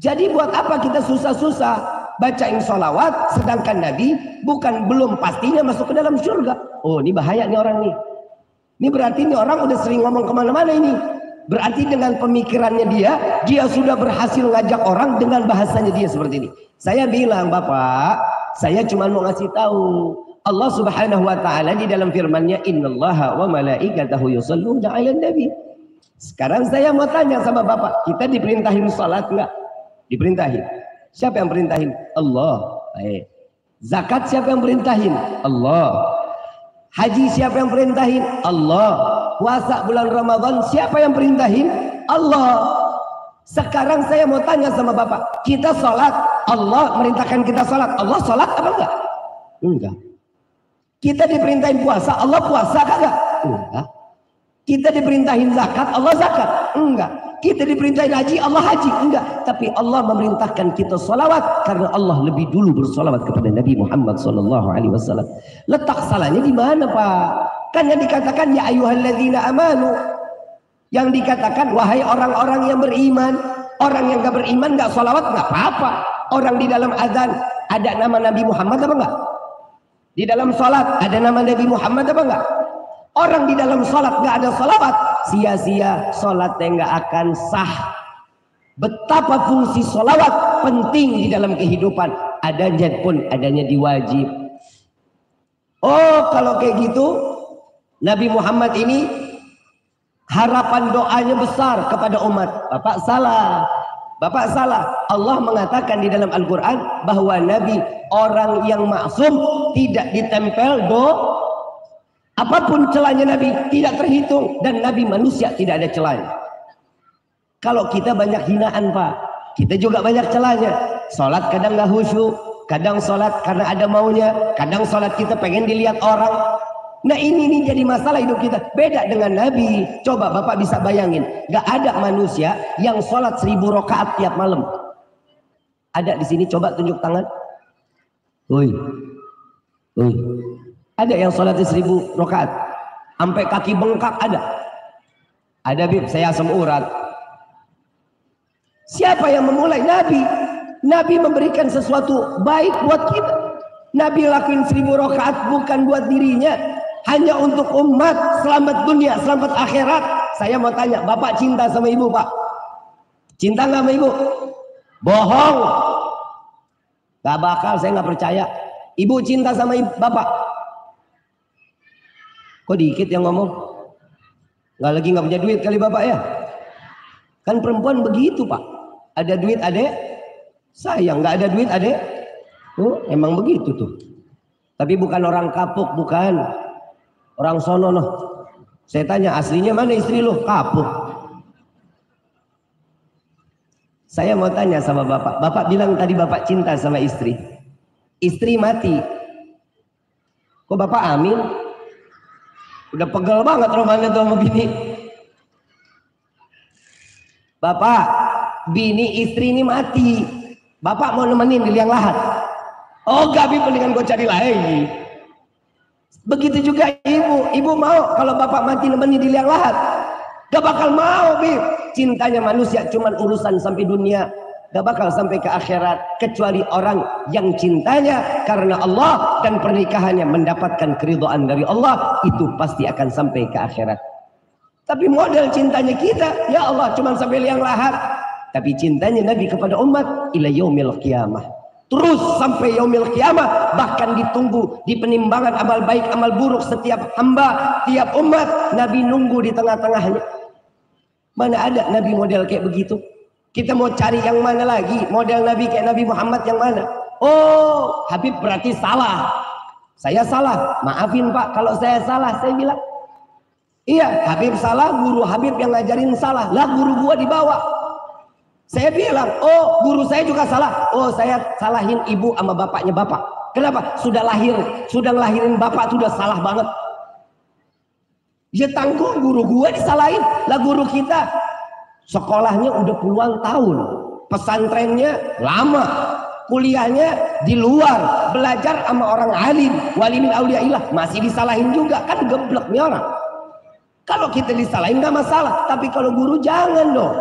S3: Jadi buat apa kita susah-susah bacain sholawat, sedangkan Nabi belum pastinya masuk ke dalam surga. Oh ini bahaya nih orang nih. Ini berarti ini orang udah sering ngomong kemana-mana ini. Berarti dengan pemikirannya dia sudah berhasil ngajak orang dengan bahasanya dia seperti ini. Saya bilang, Bapak, saya cuma mau ngasih tahu. Allah Subhanahu wa ta'ala di dalam firman-Nya, innallaha wa malaikatahu yusholluna 'alan nabi. Sekarang saya mau tanya sama Bapak, kita diperintahin salat enggak? Diperintahin. Siapa yang perintahin? Allah. Baik. Zakat siapa yang perintahin? Allah. Haji siapa yang perintahin? Allah. Puasa bulan Ramadan siapa yang perintahin? Allah. Sekarang saya mau tanya sama Bapak, kita sholat, Allah merintahkan kita sholat, Allah sholat apa enggak? Enggak. Kita diperintahin puasa, Allah puasa kagak? Enggak. Kita diperintahin zakat, Allah zakat? Enggak. Kita diperintahin haji, Allah haji? Enggak. Tapi Allah memerintahkan kita sholawat karena Allah lebih dulu bersolawat kepada Nabi Muhammad SAW. Letak salahnya di mana, Pak? Kan yang dikatakan ya ayyuhalladzina amanu. Yang dikatakan wahai orang-orang yang beriman. Orang yang gak beriman gak sholawat gak apa-apa. Orang di dalam azan ada nama Nabi Muhammad apa enggak? Di dalam sholat ada nama Nabi Muhammad apa enggak? Orang di dalam sholat gak ada sholawat, sia-sia sholatnya gak akan sah. Betapa fungsi sholawat penting di dalam kehidupan. Adanya pun adanya diwajib. Oh kalau kayak gitu Nabi Muhammad ini harapan doanya besar kepada umat. Bapak salah. Bapak salah. Allah mengatakan di dalam Al-Quran bahwa Nabi orang yang maksum, tidak ditempel apapun celahnya Nabi tidak terhitung, dan Nabi manusia tidak ada celahnya. Kalau kita banyak hinaan, Pak, kita juga banyak celahnya. Sholat kadang gak khusyuk, kadang sholat karena ada maunya, kadang sholat kita pengen dilihat orang. Nah ini jadi masalah hidup kita. Beda dengan Nabi. Coba Bapak bisa bayangin, gak ada manusia yang sholat 1000 rakaat tiap malam. Ada di sini? Coba tunjuk tangan. Woi, ada yang sholatnya 1000 rakaat sampai kaki bengkak? Ada Bib, saya asam urat. Siapa yang memulai? Nabi. Nabi memberikan sesuatu baik buat kita. Nabi lakuin 1000 rakaat bukan buat dirinya, hanya untuk umat, selamat dunia, selamat akhirat. Saya mau tanya, Bapak cinta sama ibu, Pak? Cinta nggak sama ibu? Bohong. Gak bakal, saya nggak percaya. Ibu cinta sama Bapak? Kok dikit yang ngomong? Nggak punya duit kali Bapak ya? Kan perempuan begitu, Pak. Ada duit adek, sayang. Nggak ada duit adek, emang begitu tuh. Tapi bukan orang kapuk, bukan. Orang sono loh. Saya tanya, aslinya mana istri lo? Kapuk. Saya mau tanya sama Bapak. Bapak bilang tadi Bapak cinta sama istri. Istri mati. Kok Bapak amin? Udah pegel banget romannya tuh sama bini. Bapak, bini istri ini mati. Bapak mau nemenin di liang lahat? Oh gak, mendingan gue cari lagi. Begitu juga ibu. Ibu mau kalau Bapak mati nemenin di liang lahat? Gak bakal mau, Bib. Cintanya manusia cuman urusan sampai dunia, gak bakal sampai ke akhirat, kecuali orang yang cintanya karena Allah dan pernikahannya mendapatkan keridhaan dari Allah, itu pasti akan sampai ke akhirat. Tapi model cintanya kita, ya Allah, cuman sampai liang lahat. Tapi cintanya Nabi kepada umat ila yaumil qiyamah, terus sampai yaumil qiyamah, bahkan ditunggu di penimbangan amal baik amal buruk setiap hamba, tiap umat. Nabi nunggu di tengah-tengahnya. Mana ada Nabi model kayak begitu? Kita mau cari yang mana lagi? Model Nabi kayak Nabi Muhammad yang mana? Oh, Habib berarti salah. Saya salah. Maafin Pak kalau saya salah. Saya bilang, iya, Habib salah, guru Habib yang ngajarin salah. Lah guru gua dibawa. Saya bilang, oh guru saya juga salah. Oh saya salahin ibu sama bapaknya Bapak. Kenapa? Sudah ngelahirin Bapak sudah salah banget. Ya tanggung guru gua disalahin. Lah guru kita sekolahnya udah puluhan tahun, pesantrennya lama, kuliahnya di luar, belajar sama orang alim, wali min auliyaillah, masih disalahin juga. Kan geblek nih orang. Kalau kita disalahin gak masalah, tapi kalau guru jangan dong.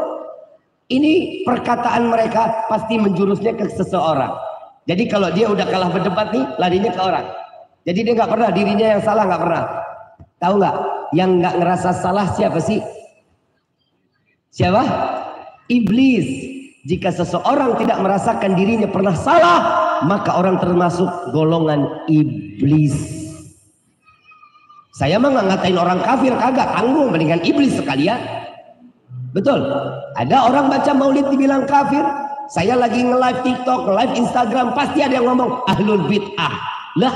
S3: Ini perkataan mereka pasti menjurusnya ke seseorang. Jadi kalau dia udah kalah berdebat nih, larinya ke orang. Jadi dia nggak pernah dirinya yang salah, nggak pernah. Tahu nggak? Yang nggak ngerasa salah siapa sih? Siapa? Iblis. Jika seseorang tidak merasakan dirinya pernah salah, maka orang termasuk golongan iblis. Saya mah nggak ngatain orang kafir, kagak, tanggung, mendingan iblis sekalian. Betul. Ada orang baca maulid dibilang kafir,
S4: Saya lagi nge-live TikTok, nge-live Instagram, pasti ada yang ngomong ahlul bid'ah. Lah,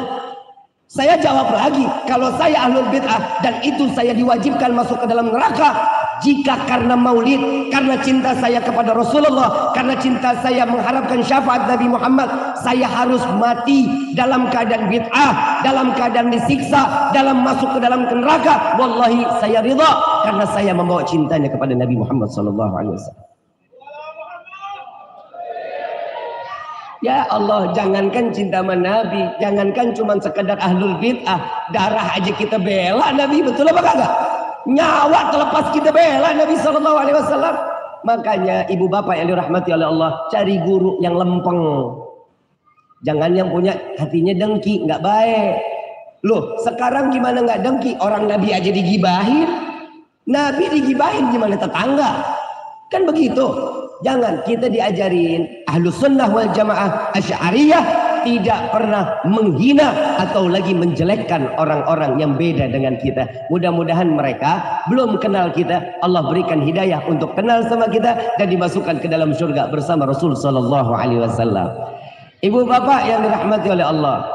S4: saya jawab lagi, kalau saya ahlul bid'ah dan itu saya diwajibkan masuk ke dalam neraka, jika karena maulid, karena cinta saya kepada Rasulullah, karena cinta saya mengharapkan syafaat Nabi Muhammad, saya harus mati dalam keadaan bid'ah, dalam keadaan disiksa, dalam masuk ke dalam neraka, wallahi saya ridha karena saya membawa cintanya kepada Nabi Muhammad SAW. Ya Allah, jangankan cinta sama Nabi, jangankan cuma sekedar ahlul bid'ah, darah aja kita bela Nabi, betul apa kagak? Nyawa terlepas kita bela Nabi SAW. Makanya ibu bapak yang dirahmati oleh Allah, cari guru yang lempeng. Jangan yang punya hatinya dengki, nggak baik. Loh, sekarang gimana nggak dengki? Orang Nabi aja digibahin. Nabi digibahin gimana tetangga? Kan begitu. Jangan, kita diajarin Ahlus Sunnah wal Jamaah Asy'ariyah tidak pernah menghina atau lagi menjelekkan orang-orang yang beda dengan kita. Mudah-mudahan mereka belum kenal kita, Allah berikan hidayah untuk kenal sama kita dan dimasukkan ke dalam surga bersama Rasul sallallahu alaihi wasallam. Ibu bapak yang dirahmati oleh Allah,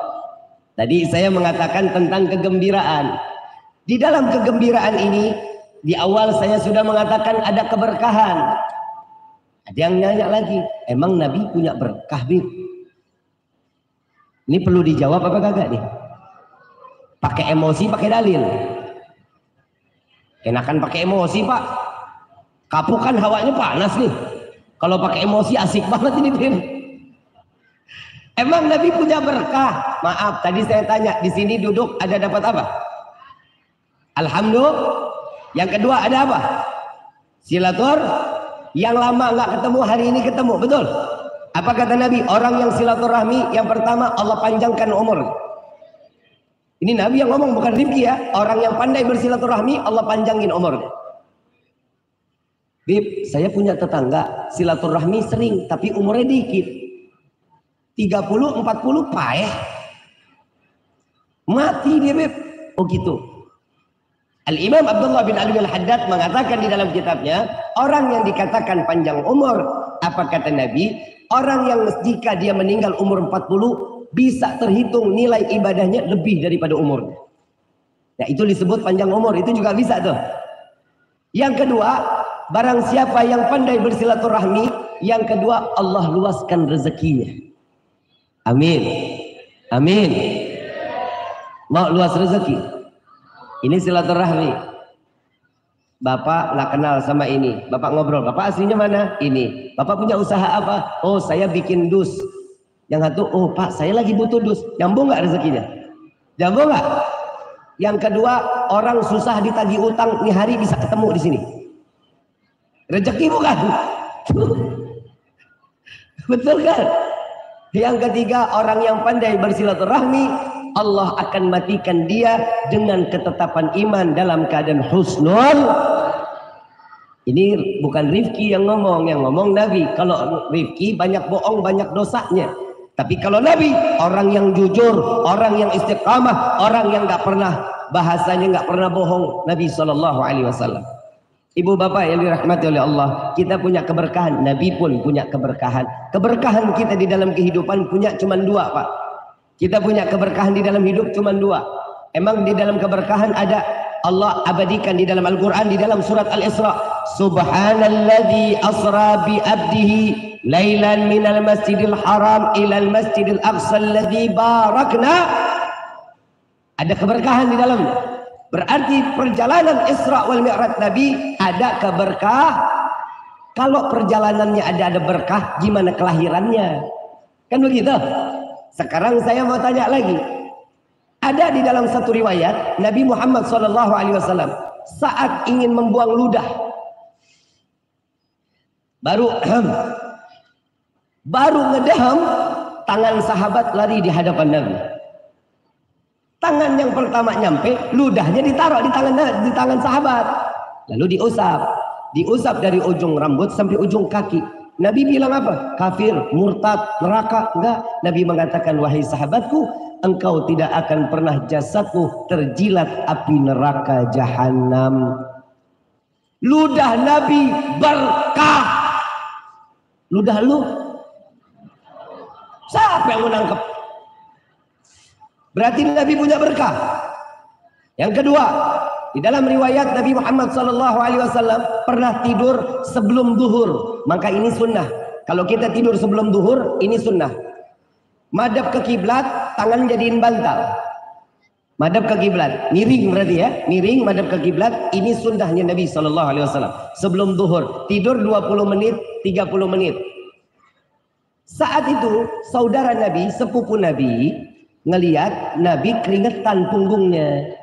S4: tadi saya mengatakan tentang kegembiraan. Di dalam kegembiraan ini, di awal saya sudah mengatakan ada keberkahan. Ada yang nanya lagi, emang Nabi punya berkah, Bib? Ini perlu dijawab apa kagak nih? Pakai emosi, pakai dalil. Enakan pakai emosi, Pak. Kapuk kan hawanya panas nih. Kalau pakai emosi asik banget ini, Bib. Emang Nabi punya berkah? Maaf, tadi saya tanya, di sini duduk ada dapat apa? Alhamdulillah. Yang kedua ada apa? Silaturahmi. Yang lama nggak ketemu, hari ini ketemu, betul? Apa kata Nabi? Orang yang silaturahmi, yang pertama Allah panjangkan umur. Ini Nabi yang ngomong, bukan Rifki ya. Orang yang pandai bersilaturahmi, Allah panjangin umur. Bib, saya punya tetangga, silaturahmi sering, tapi umurnya dikit. 30, 40, payah. Mati dia, Bib. Oh gitu. Al-Imam Abdullah bin Ali al-Haddad mengatakan di dalam kitabnya, orang yang dikatakan panjang umur, apa kata Nabi? Orang yang jika dia meninggal umur 40, bisa terhitung nilai ibadahnya lebih daripada umurnya. Nah itu disebut panjang umur, itu juga bisa tuh. Yang kedua, barang siapa yang pandai bersilaturahmi, yang kedua Allah luaskan rezekinya. Amin. Amin. Mau luas rezeki? Ini silaturahmi. Bapak nggak kenal sama ini, bapak ngobrol, bapak aslinya mana? Ini. Bapak punya usaha apa? Oh saya bikin dus. Yang satu, oh Pak saya lagi butuh dus. Nyambung nggak rezekinya? Nyambung nggak? Yang kedua, orang susah ditagih utang, nih hari bisa ketemu di sini. Rezeki bukan? Betul kan? Yang ketiga, orang yang pandai bersilaturahmi, Allah akan matikan dia dengan ketetapan iman dalam keadaan husnul. Ini bukan Rifki yang ngomong Nabi. Kalau Rifki banyak bohong, banyak dosanya. Tapi kalau Nabi, orang yang jujur, orang yang istiqamah, orang yang nggak pernah bahasanya nggak pernah bohong. Nabi SAW. Ibu bapak yang dirahmati oleh Allah, kita punya keberkahan. Nabi pun punya keberkahan. Keberkahan kita di dalam kehidupan punya cuma dua, Pak. Kita punya keberkahan di dalam hidup cuma dua. Emang di dalam keberkahan ada, Allah abadikan di dalam Al-Quran, di dalam surat Al-Isra. Subhanalladzi asra bi abdihi lailan minal masjidil haram ilal masjidil aqsa alladzi barakna. Ada keberkahan di dalam. Berarti perjalanan Isra wal Mi'raj Nabi ada keberkah. Kalau perjalanannya ada berkah, gimana kelahirannya? Kan begitu. Sekarang saya mau tanya lagi. Ada di dalam satu riwayat Nabi Muhammad SAW saat ingin membuang ludah, baru ngedehem, tangan sahabat lari di hadapan Nabi. Tangan yang pertama nyampe, ludahnya ditaruh di tangan sahabat, lalu diusap dari ujung rambut sampai ujung kaki. Nabi bilang apa? Kafir, murtad, neraka. Enggak. Nabi mengatakan, wahai sahabatku, engkau tidak akan pernah jasadmu terjilat api neraka jahanam. Ludah Nabi berkah. Ludah lu Siapa yang menangkap? Berarti Nabi punya berkah. Yang kedua, di dalam riwayat Nabi Muhammad SAW pernah tidur sebelum duhur. Maka ini sunnah. Kalau kita tidur sebelum duhur, ini sunnah. Madhab ke kiblat, tangan jadiin bantal. Madhab ke kiblat, miring berarti ya, miring madhab ke kiblat. Ini sunnahnya Nabi SAW. Sebelum duhur, tidur 20 menit, 30 menit. Saat itu saudara Nabi, sepupu Nabi, ngelihat Nabi keringetan punggungnya,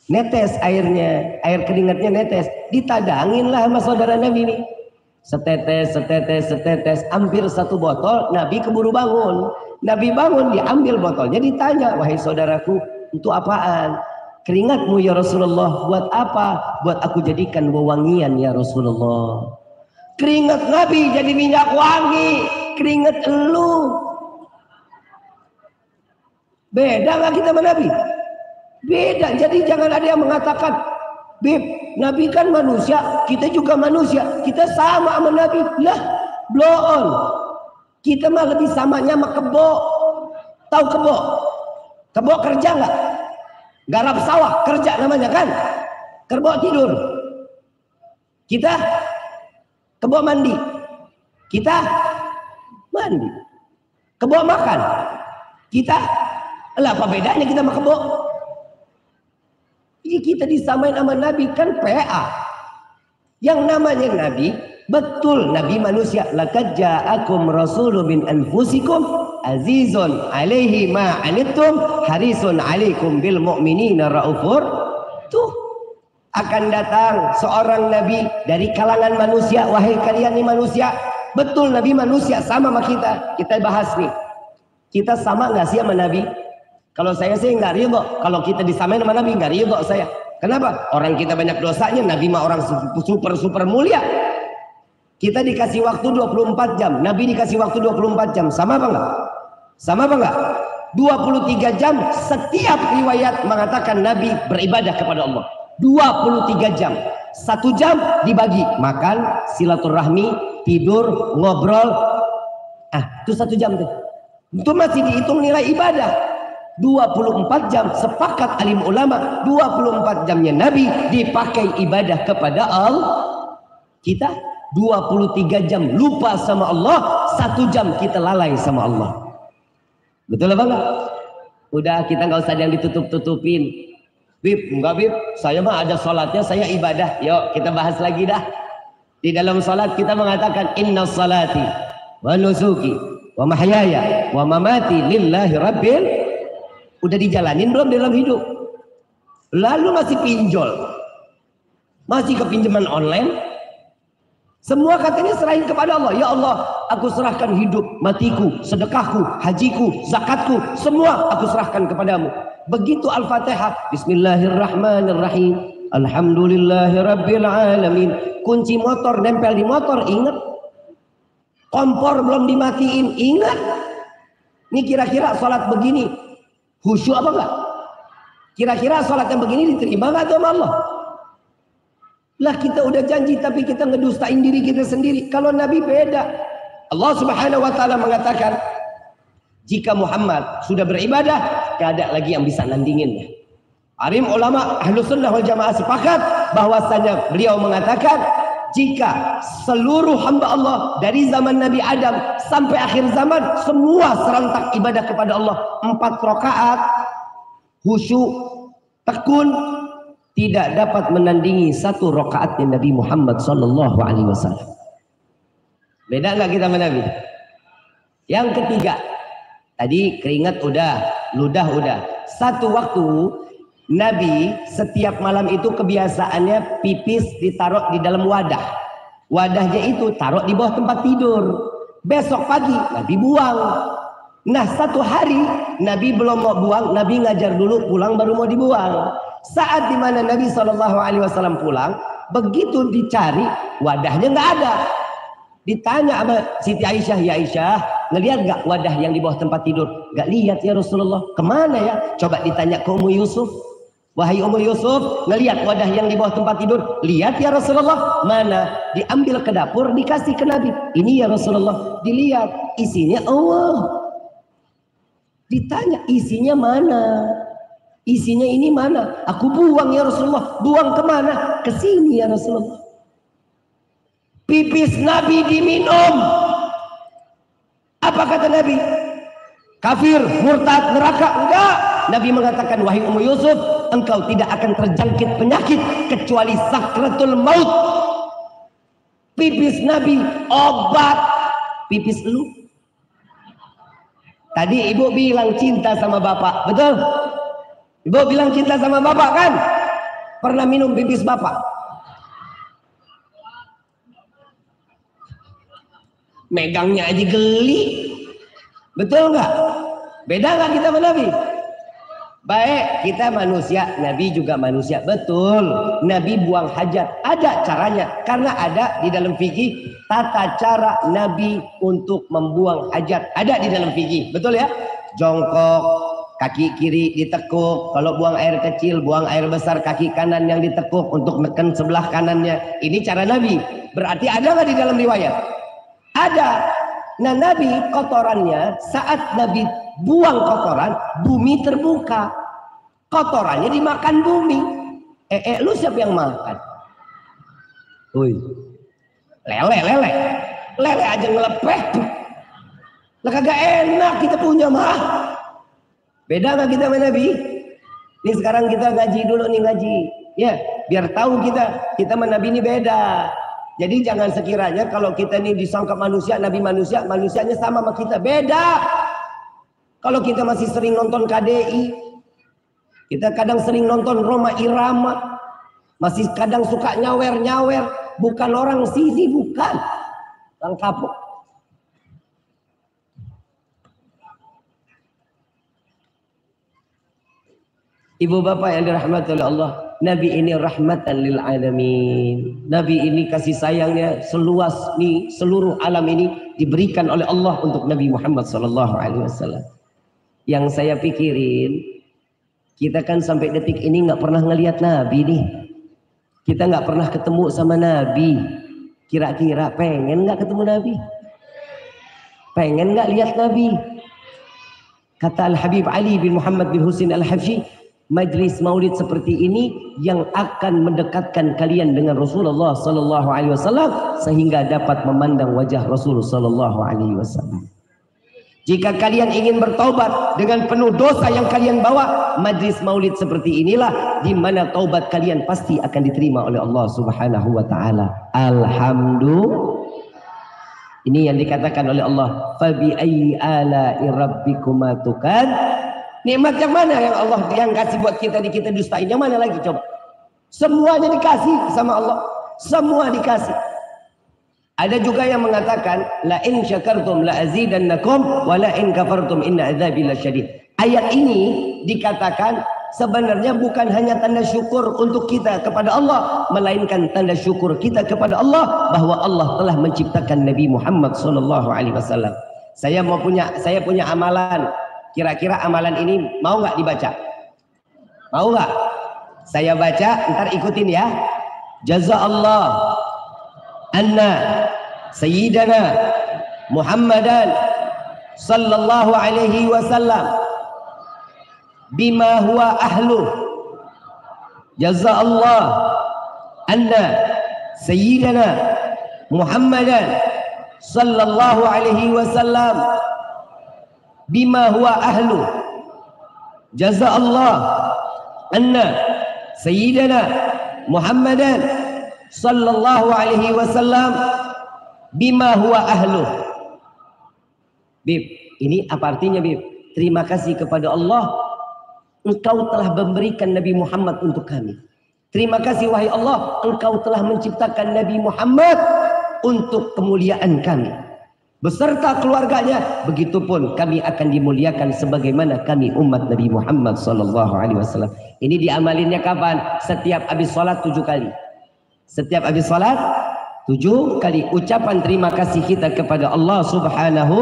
S4: netes airnya, air keringatnya netes. Ditadangin lah sama saudara Nabi ini. Setetes, setetes, setetes, hampir 1 botol. Nabi keburu bangun. Nabi bangun, diambil botolnya, ditanya, wahai saudaraku, untuk apaan? Keringatmu ya Rasulullah, buat apa? Buat aku jadikan wewangian ya Rasulullah. Keringat Nabi jadi minyak wangi, keringat elu. Beda nggak kita sama Nabi? Beda. Jadi jangan ada yang mengatakan, Bib, Nabi kan manusia, kita juga manusia, kita sama sama Nabi. Lah, blow on. Kita mah lebih samanya sama kebo. Tahu kebo? Kebo kerja nggak? Garap sawah kerja namanya kan? Kebo tidur. Kita kebo mandi. Kita mandi. Kebo makan. Kita, lah apa bedanya kita sama kebo? Jadi kita disamain sama Nabi kan PA. Yang namanya Nabi, betul Nabi manusia. Laqad ja'akum rasulun min anfusikum azizun alaihi ma anittum harisun alaikum bil mu'minina raufur. Tuh akan datang seorang Nabi dari kalangan manusia. Wahai kalian ini manusia. Betul Nabi manusia, sama sama kita. Kita bahas nih, kita sama nggak sih sama Nabi? Kalau saya sih nggak ridho. Kalau kita disamain sama Nabi nggak ridho saya. Kenapa? Orang kita banyak dosanya, Nabi mah orang super mulia. Kita dikasih waktu 24 jam, Nabi dikasih waktu 24 jam. Sama apa enggak? Sama apa enggak? 23 jam setiap riwayat mengatakan Nabi beribadah kepada Allah. 23 jam. 1 jam dibagi makan, silaturahmi, tidur, ngobrol. Itu 1 jam tuh. Itu masih dihitung nilai ibadah. 24 jam sepakat alim ulama, 24 jamnya Nabi dipakai ibadah kepada Allah. Kita 23 jam lupa sama Allah, 1 jam kita lalai sama Allah. Betul apa enggak? Udah, kita nggak usah ada yang ditutup-tutupin. Bib, enggak Bib, saya mah ada sholatnya, saya ibadah. Yuk kita bahas lagi dah. Di dalam sholat kita mengatakan inna salati wa nusuki wa mahyaya wa mamati lillahi rabbil. Udah dijalanin belum dalam hidup? Lalu masih pinjol, masih kepinjaman online. Semua katanya serahin kepada Allah. Ya Allah, aku serahkan hidup, matiku, sedekahku, hajiku, zakatku, semua aku serahkan kepadamu. Begitu Al-Fatihah, Bismillahirrahmanirrahim, Alhamdulillahirabbil alamin. Kunci motor nempel di motor, ingat. Kompor belum dimatiin, ingat. Ini kira-kira sholat begini khusyuk apa enggak? Kira-kira sholat yang begini diterima enggak sama Allah? Lah kita udah janji tapi kita ngedustain diri kita sendiri. Kalau Nabi beda. Allah Subhanahu wa taala mengatakan, jika Muhammad sudah beribadah, tidak ada lagi yang bisa nandinginnya. Alim ulama Ahlus Sunnah wal Jamaah sepakat bahwasanya beliau mengatakan, jika seluruh hamba Allah dari zaman Nabi Adam sampai akhir zaman semua serentak ibadah kepada Allah 4 rakaat khusyuk tekun, tidak dapat menandingi 1 rakaatnya Nabi Muhammad sallallahu alaihi wasallam. Beda nggak kita sama Nabi? Yang ketiga, tadi keringat udah, ludah udah. Satu waktu Nabi setiap malam itu kebiasaannya pipis ditaruh di dalam wadah. Wadahnya itu taruh di bawah tempat tidur. Besok pagi Nabi buang. Nah, satu hari Nabi belum mau buang, Nabi ngajar dulu, pulang baru mau dibuang. Saat dimana Nabi SAW pulang, begitu dicari wadahnya nggak ada. Ditanya sama Siti Aisyah, ya Aisyah, ngelihat nggak wadah yang di bawah tempat tidur? Nggak lihat ya Rasulullah. Kemana ya? Coba ditanya ke Ummu Yusuf. Wahai Ummu Yusuf, ngelihat wadah yang di bawah tempat tidur? Lihat ya Rasulullah. Mana? Diambil ke dapur, dikasih ke Nabi. Ini ya Rasulullah. Dilihat, isinya Allah. Ditanya isinya mana? Isinya ini mana? Aku buang ya Rasulullah. Buang kemana? Ke sini ya Rasulullah. Pipis Nabi diminum. Apa kata Nabi? Kafir, murtad, neraka? Enggak. Nabi mengatakan, wahai Ummu Yusuf, engkau tidak akan terjangkit penyakit kecuali sakratul maut. Pipis Nabi obat. Pipis lu. Tadi ibu bilang cinta sama bapak, betul? Ibu bilang cinta sama bapak kan? Pernah minum pipis bapak? Megangnya aja geli. Betul nggak? Beda nggak kita sama Nabi? Baik, kita manusia, Nabi juga manusia. Betul, Nabi buang hajat. Ada caranya. Karena ada di dalam fikih tata cara Nabi untuk membuang hajat. Ada di dalam fikih. Betul ya? Jongkok, kaki kiri ditekuk. Kalau buang air kecil, buang air besar, kaki kanan yang ditekuk untuk neken sebelah kanannya. Ini cara Nabi. Berarti ada nggak di dalam riwayat? Ada. Nah Nabi kotorannya saat Nabi buang kotoran, bumi terbuka. Kotorannya dimakan bumi. Lu siapa yang makan? Woi. Lele. Lele aja ngelepeh. Lah kagak enak kita punya mah. Beda nggak kita sama Nabi? Ini sekarang kita ngaji dulu nih ngaji. Ya, biar tahu kita sama Nabi ini beda. Jadi jangan sekiranya kalau kita ini disangka manusia, Nabi manusia, manusianya sama kita. Beda. Kalau kita masih sering nonton KDI, kita kadang sering nonton Roma Irama, masih kadang suka nyawer-nyawer, bukan orang sini, bukan. Orang kapok. Ibu bapak yang dirahmati oleh Allah, Nabi ini rahmatan lil alamin. Nabi ini kasih sayangnya seluas nih seluruh alam ini diberikan oleh Allah untuk Nabi Muhammad SAW. Yang saya pikirin, kita kan sampai detik ini nggak pernah ngelihat Nabi nih. Kita nggak pernah ketemu sama Nabi. Kira-kira pengen nggak ketemu Nabi? Pengen nggak lihat Nabi? Kata Al-Habib Ali bin Muhammad bin Husin Al-Habsyi, majlis maulid seperti ini yang akan mendekatkan kalian dengan Rasulullah Sallallahu Alaihi Wasallam sehingga dapat memandang wajah Rasulullah Sallallahu Alaihi Wasallam. Jika kalian ingin bertaubat dengan penuh dosa yang kalian bawa, majlis maulid seperti inilah di mana taubat kalian pasti akan diterima oleh Allah Subhanahu wa taala. Alhamdulillah. Ini yang dikatakan oleh Allah, fa bi ayyi ala'i rabbikuma tukad. Nikmat yang mana yang Allah yang kasih buat kita di kita dustain? Yang mana lagi coba? Semuanya dikasih sama Allah. Semua dikasih. Ada juga yang mengatakan la in syakartum la azidannakum wa la in kafartum inna adzabi lasyadid. Ayat ini dikatakan sebenarnya bukan hanya tanda syukur untuk kita kepada Allah, melainkan tanda syukur kita kepada Allah bahwa Allah telah menciptakan Nabi Muhammad sallallahu alaihi wasallam. Saya punya amalan. Kira-kira amalan ini mau nggak dibaca? Mau nggak? Saya baca, ntar ikutin ya. Jazaallah anna sayyidana Muhammadan sallallahu alaihi wasallam bima huwa ahlu. Jazaallah anna sayyidana Muhammadan sallallahu alaihi wasallam bima huwa ahlu. Jazaallah anna sayyidana Muhammadan sallallahu alaihi wasallam bima huwa ahlu. Bib, ini apa artinya Bib? Terima kasih kepada Allah, engkau telah memberikan Nabi Muhammad untuk kami. Terima kasih wahai Allah, engkau telah menciptakan Nabi Muhammad untuk kemuliaan kami beserta keluarganya. Begitupun kami akan dimuliakan sebagaimana kami umat Nabi Muhammad sallallahu alaihi wasallam. Ini diamalinnya kapan? Setiap habis salat 7 kali. Setiap habis salat 7 kali ucapan terima kasih kita kepada Allah Subhanahu,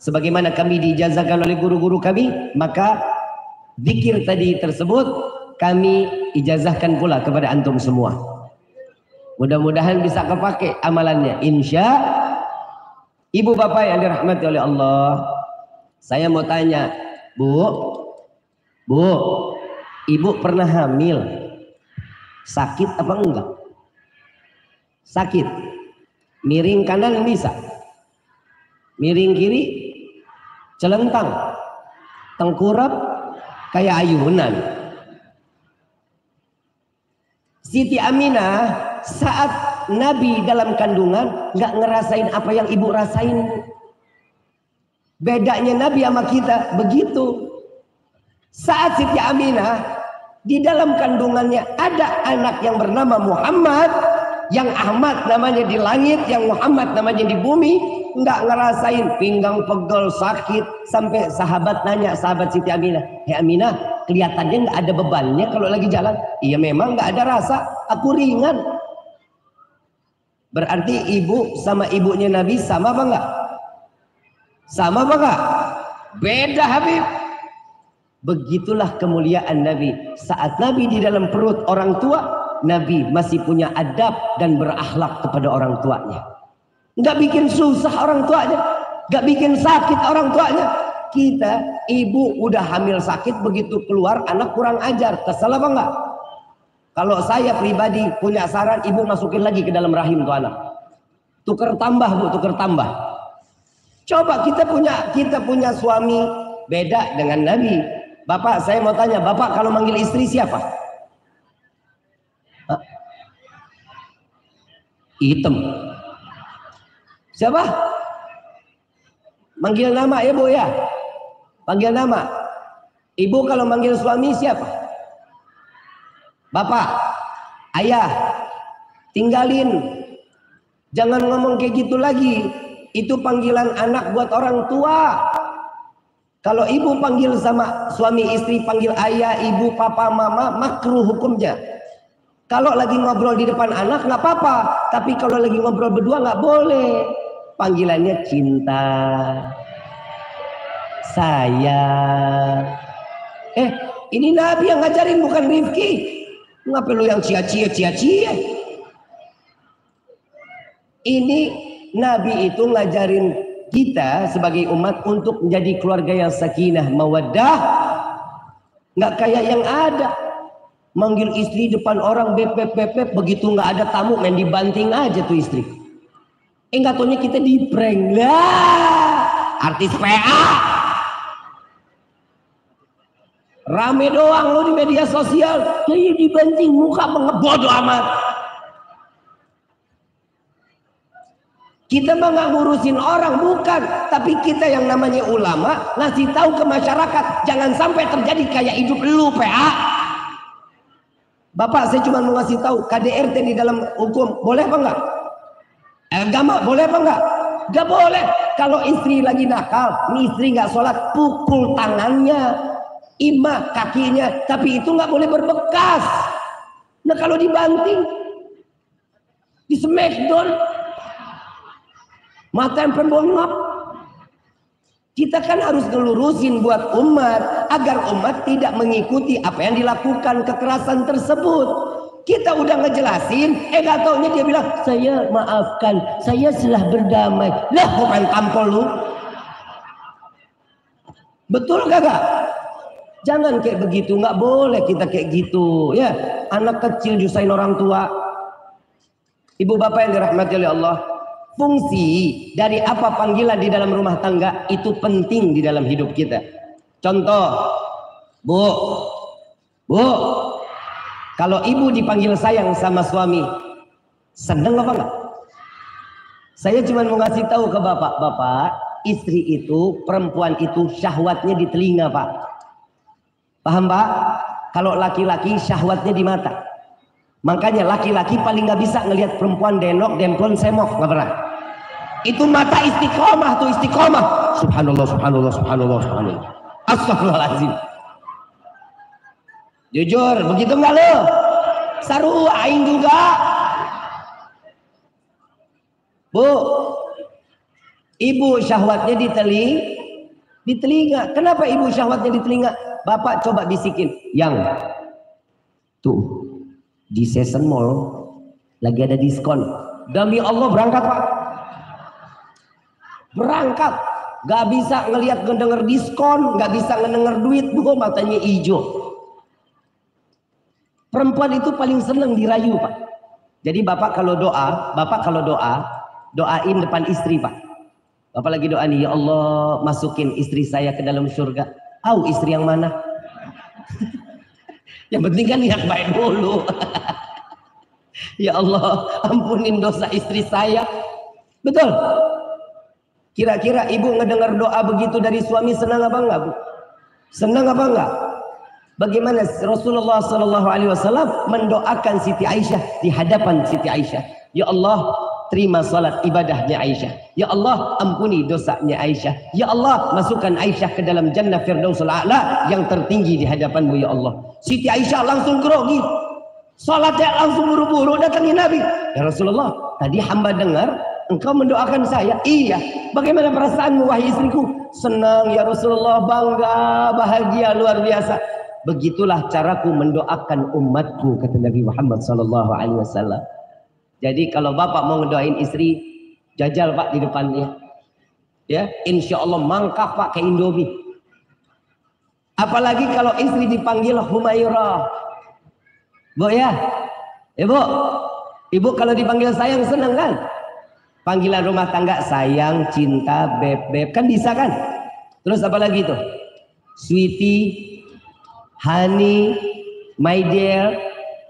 S4: sebagaimana kami diijazahkan oleh guru-guru kami, maka zikir tadi tersebut kami ijazahkan pula kepada antum semua. Mudah-mudahan bisa kepake amalannya, insya. Ibu bapak yang dirahmati oleh Allah, saya mau tanya, Bu, ibu pernah hamil, sakit apa enggak? Sakit, miring kanan bisa, miring kiri celentang, tengkurap kayak ayunan. Siti Aminah saat Nabi dalam kandungan nggak ngerasain apa yang ibu rasain. Bedanya Nabi sama kita begitu. Saat Siti Aminah di dalam kandungannya ada anak yang bernama Muhammad, yang Ahmad namanya di langit, yang Muhammad namanya di bumi, nggak ngerasain pinggang pegel sakit sampai sahabat nanya, sahabat Siti Aminah, "Hei Aminah, kelihatannya nggak ada bebannya kalau lagi jalan." "Iya memang nggak ada rasa, aku ringan." Berarti ibu sama ibunya Nabi sama apa enggak? Sama apa enggak? Beda Habib. Begitulah kemuliaan Nabi. Saat Nabi di dalam perut orang tua, Nabi masih punya adab dan berakhlak kepada orang tuanya. Nggak bikin susah orang tuanya, nggak bikin sakit orang tuanya. Kita, ibu udah hamil sakit, begitu keluar anak kurang ajar, kesel apa enggak? Kalau saya pribadi punya saran, ibu masukin lagi ke dalam rahim tuh anak. Tuker tambah bu, tuker tambah. Coba kita punya suami beda dengan Nabi. Bapak, saya mau tanya, bapak kalau manggil istri siapa? Hah? Hitam. Siapa? Manggil nama ya bu ya. Panggil nama. Ibu kalau manggil suami siapa? Bapak, ayah, tinggalin. Jangan ngomong kayak gitu lagi. Itu panggilan anak buat orang tua. Kalau ibu panggil sama suami istri, panggil ayah, ibu, papa, mama, makruh hukumnya. Kalau lagi ngobrol di depan anak nggak apa-apa, tapi kalau lagi ngobrol berdua nggak boleh. Panggilannya cinta, sayang. Ini Nabi yang ngajarin, bukan Rifki. Ngapa lu yang cia-cia? Ini Nabi itu ngajarin kita sebagai umat untuk menjadi keluarga yang sakinah, mawaddah. Nggak kayak yang ada. Manggil istri depan orang bep, begitu nggak ada tamu main dibanting aja tuh istri. Nggak taunya kita di prank lah. Artis PA. Rame doang lo di media sosial, kayak dibanting, muka mengebodoh amat. Kita mah nggak ngurusin orang, bukan, tapi kita yang namanya ulama ngasih tahu ke masyarakat, jangan sampai terjadi kayak hidup lu PA. Bapak, saya cuma mau ngasih tahu, KDRT di dalam hukum boleh apa enggak? Agama boleh apa enggak? Enggak boleh. Kalau istri lagi nakal, istri nggak sholat, pukul tangannya, imah kakinya, tapi itu nggak boleh berbekas. Nah kalau dibanting, di smackdown, mata yang pembongkap, kita kan harus ngelurusin buat umat agar umat tidak mengikuti apa yang dilakukan kekerasan tersebut. Kita udah ngejelasin, gak taunya dia bilang, saya maafkan, saya telah berdamai. Lah bukan tampol lu. Betul kagak? Jangan kayak begitu, nggak boleh kita kayak gitu ya. Anak kecil nyusahin orang tua. Ibu bapak yang dirahmati oleh Allah, fungsi dari apa panggilan di dalam rumah tangga itu penting di dalam hidup kita. Contoh, bu, kalau ibu dipanggil sayang sama suami, seneng apa enggak? Saya cuma mau ngasih tahu ke bapak, istri itu, perempuan itu syahwatnya di telinga pak. Paham pak? Kalau laki-laki syahwatnya di mata. Makanya laki-laki paling nggak bisa ngelihat perempuan denok, demplon, semok, nggak pernah. Itu mata istiqomah tuh, istiqomah. Subhanallah. Astagfirullahaladzim. Jujur, begitu nggak lo? Saru aing juga. Bu, ibu syahwatnya di telinga. Kenapa ibu syahwatnya di telinga? Bapak coba bisikin, yang tuh di Season Mall lagi ada diskon. Demi Allah berangkat pak. Berangkat. Gak bisa ngelihat ngedenger diskon, gak bisa ngedenger duit, matanya hijau. Perempuan itu paling seneng dirayu, Pak. Jadi bapak kalau doa, doain depan istri, Pak. Bapak lagi doa nih, ya Allah masukin istri saya ke dalam surga. Istri yang mana? Yang penting kan niat baik dulu. Ya Allah, ampunin dosa istri saya. Betul? Kira-kira ibu ngedengar doa begitu dari suami senang apa enggak, Bu? Senang apa enggak? Bagaimana Rasulullah SAW mendoakan Siti Aisyah di hadapan Siti Aisyah. Ya Allah, terima salat ibadahnya Aisyah. Ya Allah, ampuni dosanya Aisyah. Ya Allah, masukkan Aisyah ke dalam jannah Firdausul A'la yang tertinggi di hadapanmu ya Allah. Siti Aisyah langsung grogi. Salatnya langsung buru-buru datangin Nabi. Ya Rasulullah, tadi hamba dengar engkau mendoakan saya. Iya. Bagaimana perasaanmu wahai istriku? Senang ya Rasulullah, bangga, bahagia luar biasa. Begitulah caraku mendoakan umatku, kata Nabi Muhammad SAW. Jadi kalau bapak mau ngedoain istri, jajal Pak di depannya. Ya, insya Allah mangkak Pak ke Indomie. Apalagi kalau istri dipanggil Humairah. Bu ya, ibu kalau dipanggil sayang senang kan? Panggilan rumah tangga sayang, cinta, beb, kan bisa kan? Terus apa lagi tuh? Sweetie, honey, my dear,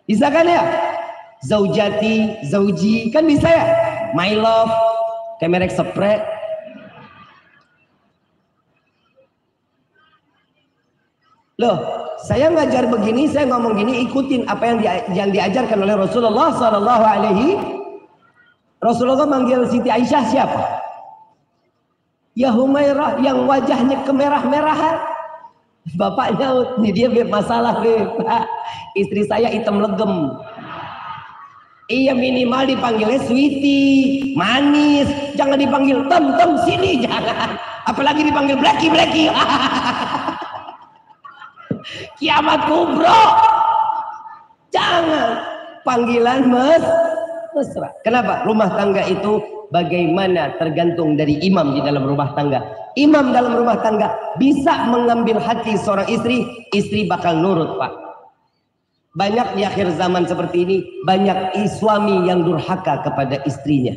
S4: bisa kan ya? Zaujati, zauji, kan bisa ya? My love, kayak merek spray. Loh, saya ngajar begini, saya ngomong gini, ikutin apa yang diajarkan oleh Rasulullah SAW. Rasulullah manggil Siti Aisyah siapa? Ya Humairah, yang wajahnya kemerah-merahan. Bapaknya, ini dia masalah deh. Istri saya hitam legem. Iya, minimal dipanggilnya sweetie, manis. Jangan dipanggil tem sini, jangan. Apalagi dipanggil blacky. Kiamat kubro. Jangan. Panggilan mesra. Kenapa? Rumah tangga itu bagaimana tergantung dari imam di dalam rumah tangga. Imam dalam rumah tangga bisa mengambil hati seorang istri, istri bakal nurut, Pak. Banyak di akhir zaman seperti ini, banyak suami yang durhaka kepada istrinya.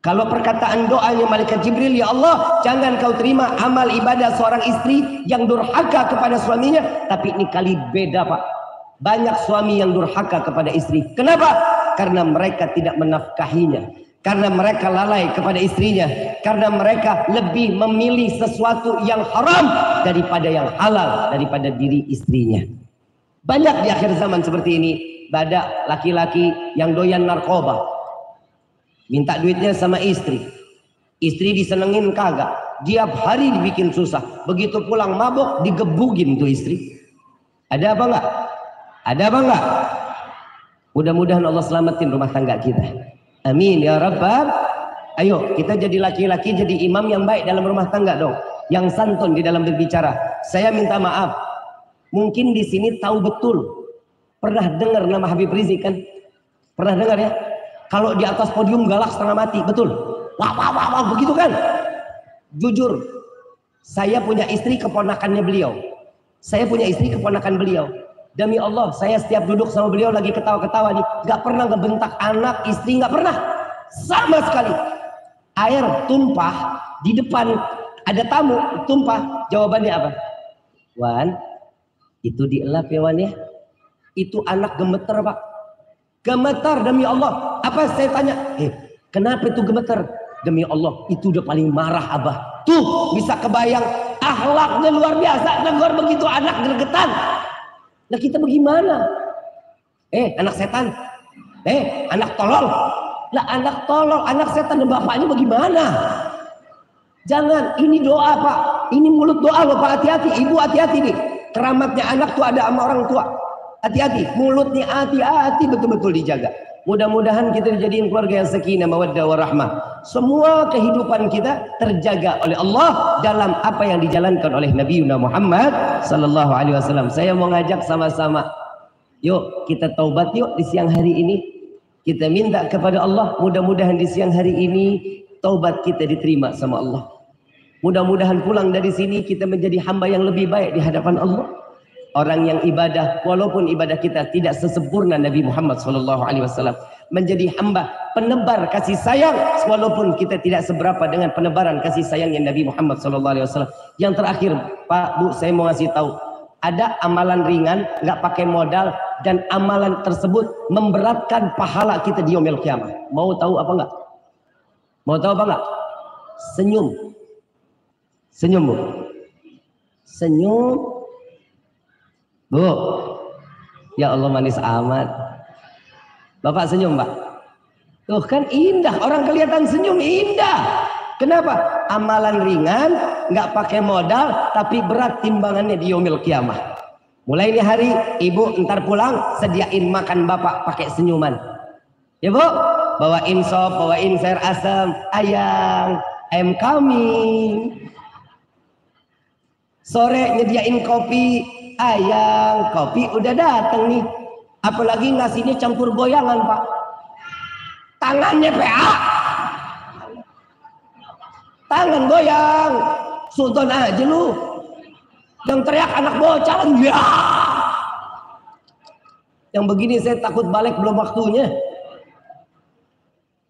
S4: Kalau perkataan doanya malaikat Jibril, ya Allah, jangan kau terima amal ibadah seorang istri yang durhaka kepada suaminya. Tapi ini kali beda, Pak. Banyak suami yang durhaka kepada istri. Kenapa? Karena mereka tidak menafkahinya. Karena mereka lalai kepada istrinya. Karena mereka lebih memilih sesuatu yang haram daripada yang halal, daripada diri istrinya. Banyak di akhir zaman seperti ini. Ada laki-laki yang doyan narkoba. Minta duitnya sama istri. Istri disenengin kagak. Tiap hari dibikin susah. Begitu pulang mabok digebugin tuh istri. Ada apa enggak? Ada apa enggak? Mudah-mudahan Allah selamatin rumah tangga kita. Amin ya Rabbal. Ayo kita jadi laki-laki, jadi imam yang baik dalam rumah tangga dong. Yang santun di dalam berbicara. Saya minta maaf. Mungkin di sini tahu betul. Pernah dengar nama Habib Rizik kan? Pernah dengar ya? Kalau di atas podium galak setengah mati, betul? Wah, begitu kan? Jujur, saya punya istri keponakannya beliau. Saya punya istri keponakan beliau. Demi Allah, saya setiap duduk sama beliau lagi ketawa-ketawa nih, gak pernah ngebentak anak, istri gak pernah. Sama sekali. Air tumpah di depan, ada tamu, tumpah. Jawabannya apa? Wan, itu dielap ya Wan ya? Itu anak gemeter Pak. Gemetar demi Allah. Apa saya tanya? Kenapa itu gemetar? Demi Allah, itu udah paling marah Abah. Tuh, bisa kebayang akhlaknya luar biasa. Negor begitu anak gregetan. Nah kita bagaimana? Anak setan. Anak tolol. Lah anak tolol, anak setan dan bapaknya bagaimana? Jangan, ini doa Pak. Ini mulut doa loh Pak, hati-hati. Ibu hati-hati nih. Keramatnya anak tuh ada sama orang tua. Hati-hati, mulutnya hati-hati betul-betul dijaga. Mudah-mudahan kita dijadiin keluarga yang sakinah, mawaddah, warahmah. Semua kehidupan kita terjaga oleh Allah dalam apa yang dijalankan oleh Nabi Muhammad sallallahu alaihi wasallam. Saya mau ngajak sama-sama. Yuk kita taubat yuk di siang hari ini. Kita minta kepada Allah, mudah-mudahan di siang hari ini taubat kita diterima sama Allah. Mudah-mudahan pulang dari sini kita menjadi hamba yang lebih baik di hadapan Allah. Orang yang ibadah, walaupun ibadah kita tidak sesempurna Nabi Muhammad SAW, menjadi hamba penebar kasih sayang, walaupun kita tidak seberapa dengan penebaran kasih sayangnya Nabi Muhammad SAW. Yang terakhir, Pak, Bu, saya mau ngasih tahu, ada amalan ringan, nggak pakai modal, dan amalan tersebut memberatkan pahala kita di yaumil qiyamah. Mau tahu apa enggak? Mau tahu apa enggak? Senyum. Senyum, Bu. Senyum. Bu. Ya Allah, manis amat. Bapak senyum, Pak. Tuh kan indah, orang kelihatan senyum indah. Kenapa? Amalan ringan, nggak pakai modal, tapi berat timbangannya di yaumil qiyamah. Mulai ini hari, ibu ntar pulang sediain makan bapak pakai senyuman. Ya Bu, bawain sop, bawain sayur asam, ayam kambing. Sore nyediain kopi, ayam, kopi udah dateng nih. Apalagi nasinya campur goyangan, Pak. Tangannya PA. Tangan goyang. Sultan aja lu. Yang teriak anak bocah. Ya. Yang begini saya takut balik belum waktunya.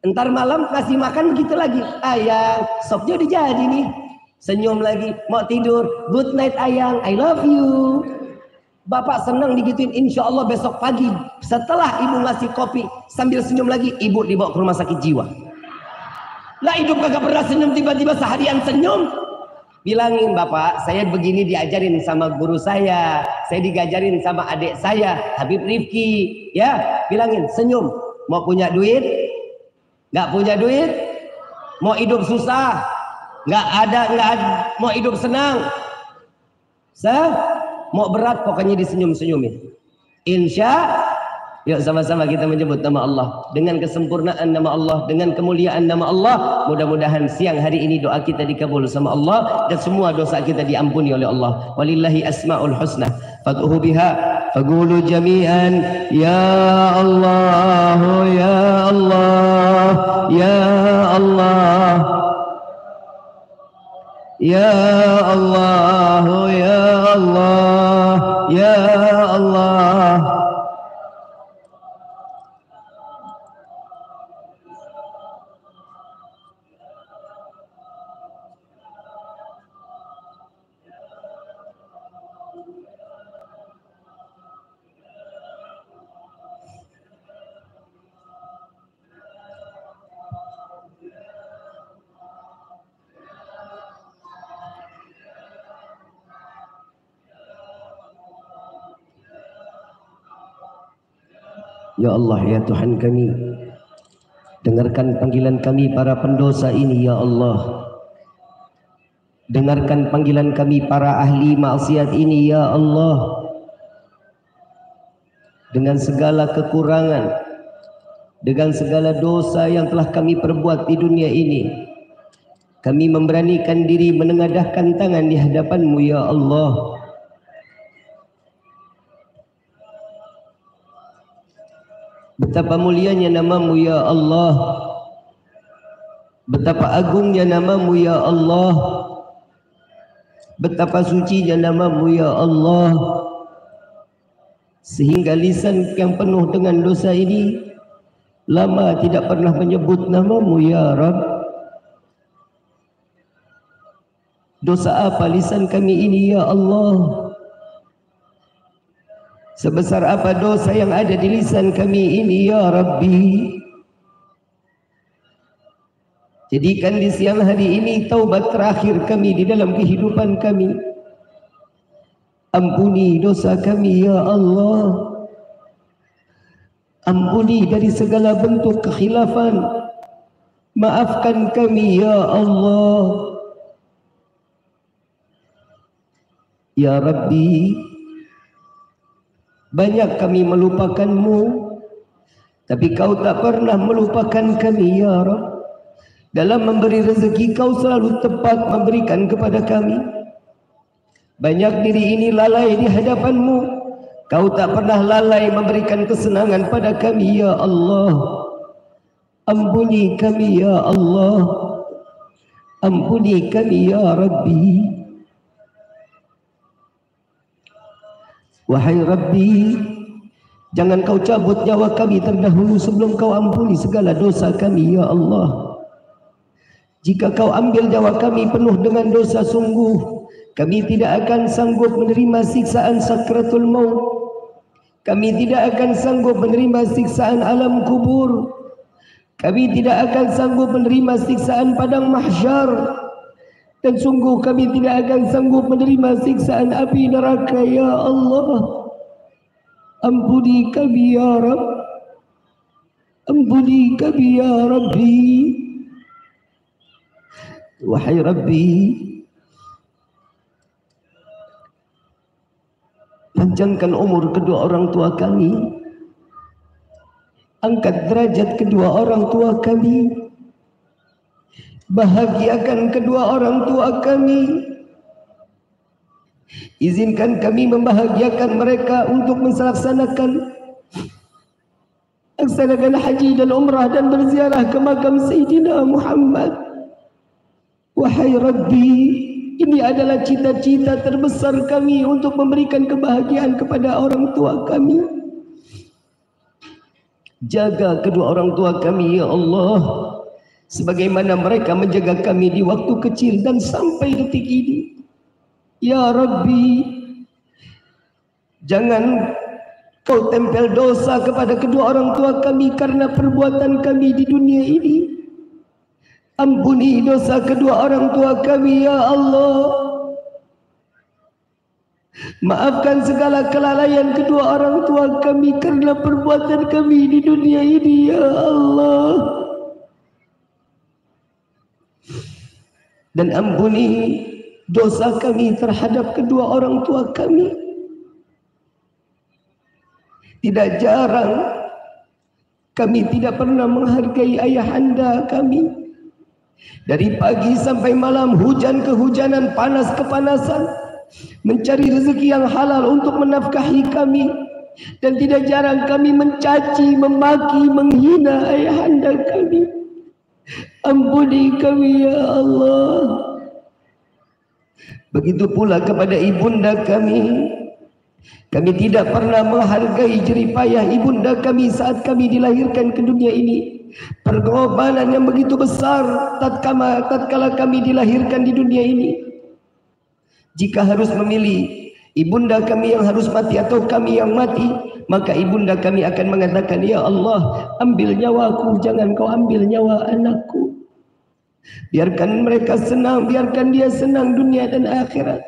S4: Entar malam kasih makan begitu lagi. Ayang, sopnya udah jadi nih. Senyum lagi, mau tidur. Good night ayang, I love you. Bapak senang digituin, insya Allah besok pagi setelah ibu ngasih kopi sambil senyum lagi, ibu dibawa ke rumah sakit jiwa. Lah hidup kagak pernah senyum, tiba-tiba seharian senyum. Bilangin, Bapak, saya begini diajarin sama guru saya digajarin sama adik saya, Habib Rifki. Ya, bilangin, senyum. Mau punya duit? Nggak punya duit? Mau hidup susah? Nggak ada. Mau hidup senang? Mau berat, pokoknya disenyum-senyumin. Yuk sama-sama kita menyebut nama Allah. Dengan kesempurnaan nama Allah, dengan kemuliaan nama Allah, mudah-mudahan siang hari ini doa kita dikabul sama Allah dan semua dosa kita diampuni oleh Allah. Walillahi asma'ul husna fad'uhu biha faqulu jami'an ya Allah ya Allah ya Allah ya Allah ya Allah ya Allah. Ya Allah, ya Tuhan kami, dengarkan panggilan kami para pendosa ini ya Allah. Dengarkan panggilan kami para ahli maksiat ini ya Allah. Dengan segala kekurangan, dengan segala dosa yang telah kami perbuat di dunia ini, kami memberanikan diri menengadahkan tangan di hadapan-Mu ya Allah. Betapa mulianya nama-Mu ya Allah. Betapa agungnya nama-Mu ya Allah. Betapa sucinya nama-Mu ya Allah. Sehingga lisan yang penuh dengan dosa ini lama tidak pernah menyebut nama-Mu ya Rabb. Dosa apa lisan kami ini ya Allah? Sebesar apa dosa yang ada di lisan kami ini ya Rabbi. Jadikan di siang hari ini taubat terakhir kami di dalam kehidupan kami. Ampuni dosa kami ya Allah. Ampuni dari segala bentuk kekhilafan. Maafkan kami ya Allah. Ya Rabbi, banyak kami melupakan-Mu, tapi Kau tak pernah melupakan kami ya Rabb. Dalam memberi rezeki Kau selalu tepat memberikan kepada kami. Banyak diri ini lalai di hadapan-Mu, Kau tak pernah lalai memberikan kesenangan pada kami ya Allah. Ampuni kami ya Allah. Ampuni kami ya Rabbi. Wahai Rabbi, jangan kau cabut nyawa kami terdahulu sebelum kau ampuni segala dosa kami ya Allah. Jika kau ambil nyawa kami penuh dengan dosa, sungguh kami tidak akan sanggup menerima siksaan sakratul maut. Kami tidak akan sanggup menerima siksaan alam kubur. Kami tidak akan sanggup menerima siksaan padang mahsyar. Dan sungguh kami tidak akan sanggup menerima siksaan api neraka ya Allah. Ampuni kami ya Rabb. Ampuni kami ya Rabbi. Wahai Rabbi, panjangkan umur kedua orang tua kami, angkat derajat kedua orang tua kami, bahagiakan kedua orang tua kami, izinkan kami membahagiakan mereka untuk melaksanakan haji dan umrah dan berziarah ke makam Sayyidina Muhammad. Wahai Rabbi, ini adalah cita-cita terbesar kami untuk memberikan kebahagiaan kepada orang tua kami. Jaga kedua orang tua kami ya Allah, sebagaimana mereka menjaga kami di waktu kecil dan sampai detik ini. Ya Rabbi, jangan kau tempel dosa kepada kedua orang tua kami karena perbuatan kami di dunia ini. Ampuni dosa kedua orang tua kami ya Allah. Maafkan segala kelalaian kedua orang tua kami karena perbuatan kami di dunia ini ya Allah. Dan ampuni dosa kami terhadap kedua orang tua kami. Tidak jarang kami tidak pernah menghargai ayahanda kami. Dari pagi sampai malam, hujan kehujanan, panas kepanasan, mencari rezeki yang halal untuk menafkahi kami. Dan tidak jarang kami mencaci, memaki, menghina ayahanda kami. Ampuni kami ya Allah. Begitu pula kepada ibunda kami. Kami tidak pernah menghargai jerih payah ibunda kami saat kami dilahirkan ke dunia ini. Pengorbanan yang begitu besar tatkala kami dilahirkan di dunia ini. Jika harus memilih ibunda kami yang harus mati atau kami yang mati, maka ibunda kami akan mengatakan, ya Allah, ambil nyawaku, jangan kau ambil nyawa anakku. Biarkan mereka senang, biarkan dia senang dunia dan akhirat.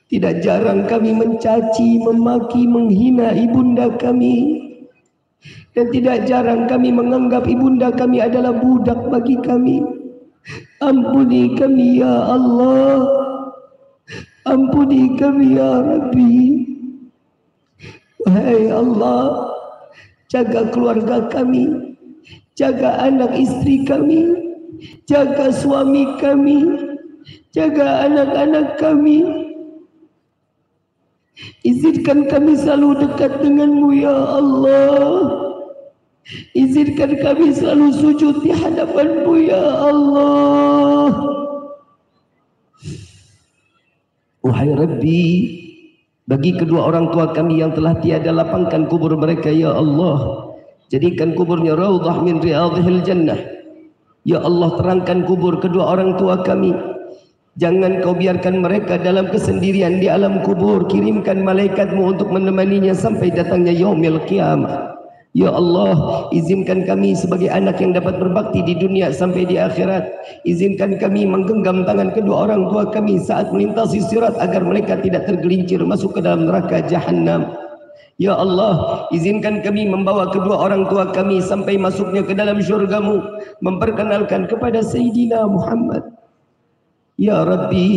S4: Tidak jarang kami mencaci, memaki, menghina ibunda kami. Dan tidak jarang kami menganggap ibunda kami adalah budak bagi kami. Ampuni kami ya Allah. Ampuni kami ya Rabbi. Wahai Allah, jaga keluarga kami, jaga anak istri kami, jaga suami kami, jaga anak-anak kami. Izinkan kami selalu dekat denganmu ya Allah. Izinkan kami selalu sujud di hadapanmu ya Allah. Wahai Rabbi, bagi kedua orang tua kami yang telah tiada, lapangkan kubur mereka ya Allah. Jadikan kuburnya raudhah min riyadhil jannah. Ya Allah, terangkan kubur kedua orang tua kami. Jangan kau biarkan mereka dalam kesendirian di alam kubur. Kirimkan malaikatmu untuk menemaninya sampai datangnya yaumil qiyamah. Ya Allah, izinkan kami sebagai anak yang dapat berbakti di dunia sampai di akhirat. Izinkan kami menggenggam tangan kedua orang tua kami saat melintasi sirat agar mereka tidak tergelincir masuk ke dalam neraka Jahannam. Ya Allah, izinkan kami membawa kedua orang tua kami sampai masuknya ke dalam syurga-Mu, memperkenalkan kepada Sayyidina Muhammad. Ya Rabbi,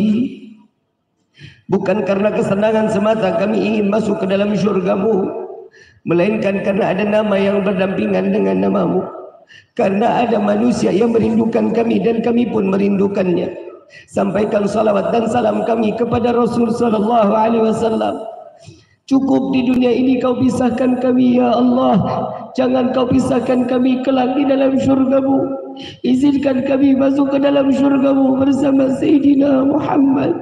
S4: bukan karena kesenangan semata kami ingin masuk ke dalam syurga-Mu, melainkan karena ada nama yang berdampingan dengan nama-Mu. Karena ada manusia yang merindukan kami dan kami pun merindukannya. Sampaikan salawat dan salam kami kepada Rasul sallallahu alaihi wasallam. Cukup di dunia ini kau pisahkan kami ya Allah
S1: jangan kau pisahkan kami kelak di dalam syurga-Mu. Izinkan kami masuk ke dalam syurga-Mu bersama Sayyidina Muhammad.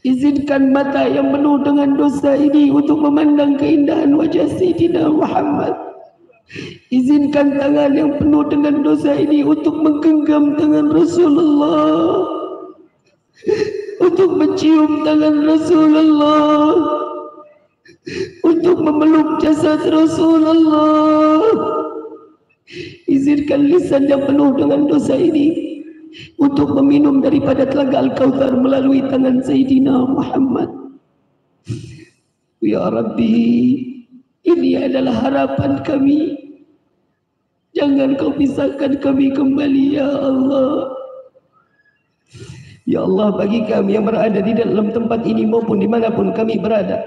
S1: Izinkan mata yang penuh dengan dosa ini untuk memandang keindahan wajah Sayyidina Muhammad. Izinkan tangan yang penuh dengan dosa ini untuk menggenggam tangan Rasulullah, untuk mencium tangan Rasulullah, untuk memeluk jasad Rasulullah. Izinkan lisan yang penuh dengan dosa ini untuk meminum daripada telaga Al-Kautsar melalui tangan Sayyidina Muhammad. Ya Rabbi, ini adalah harapan kami. Jangan kau pisahkan kami kembali ya Allah. Ya Allah, bagi kami yang berada di dalam tempat ini maupun dimanapun kami berada,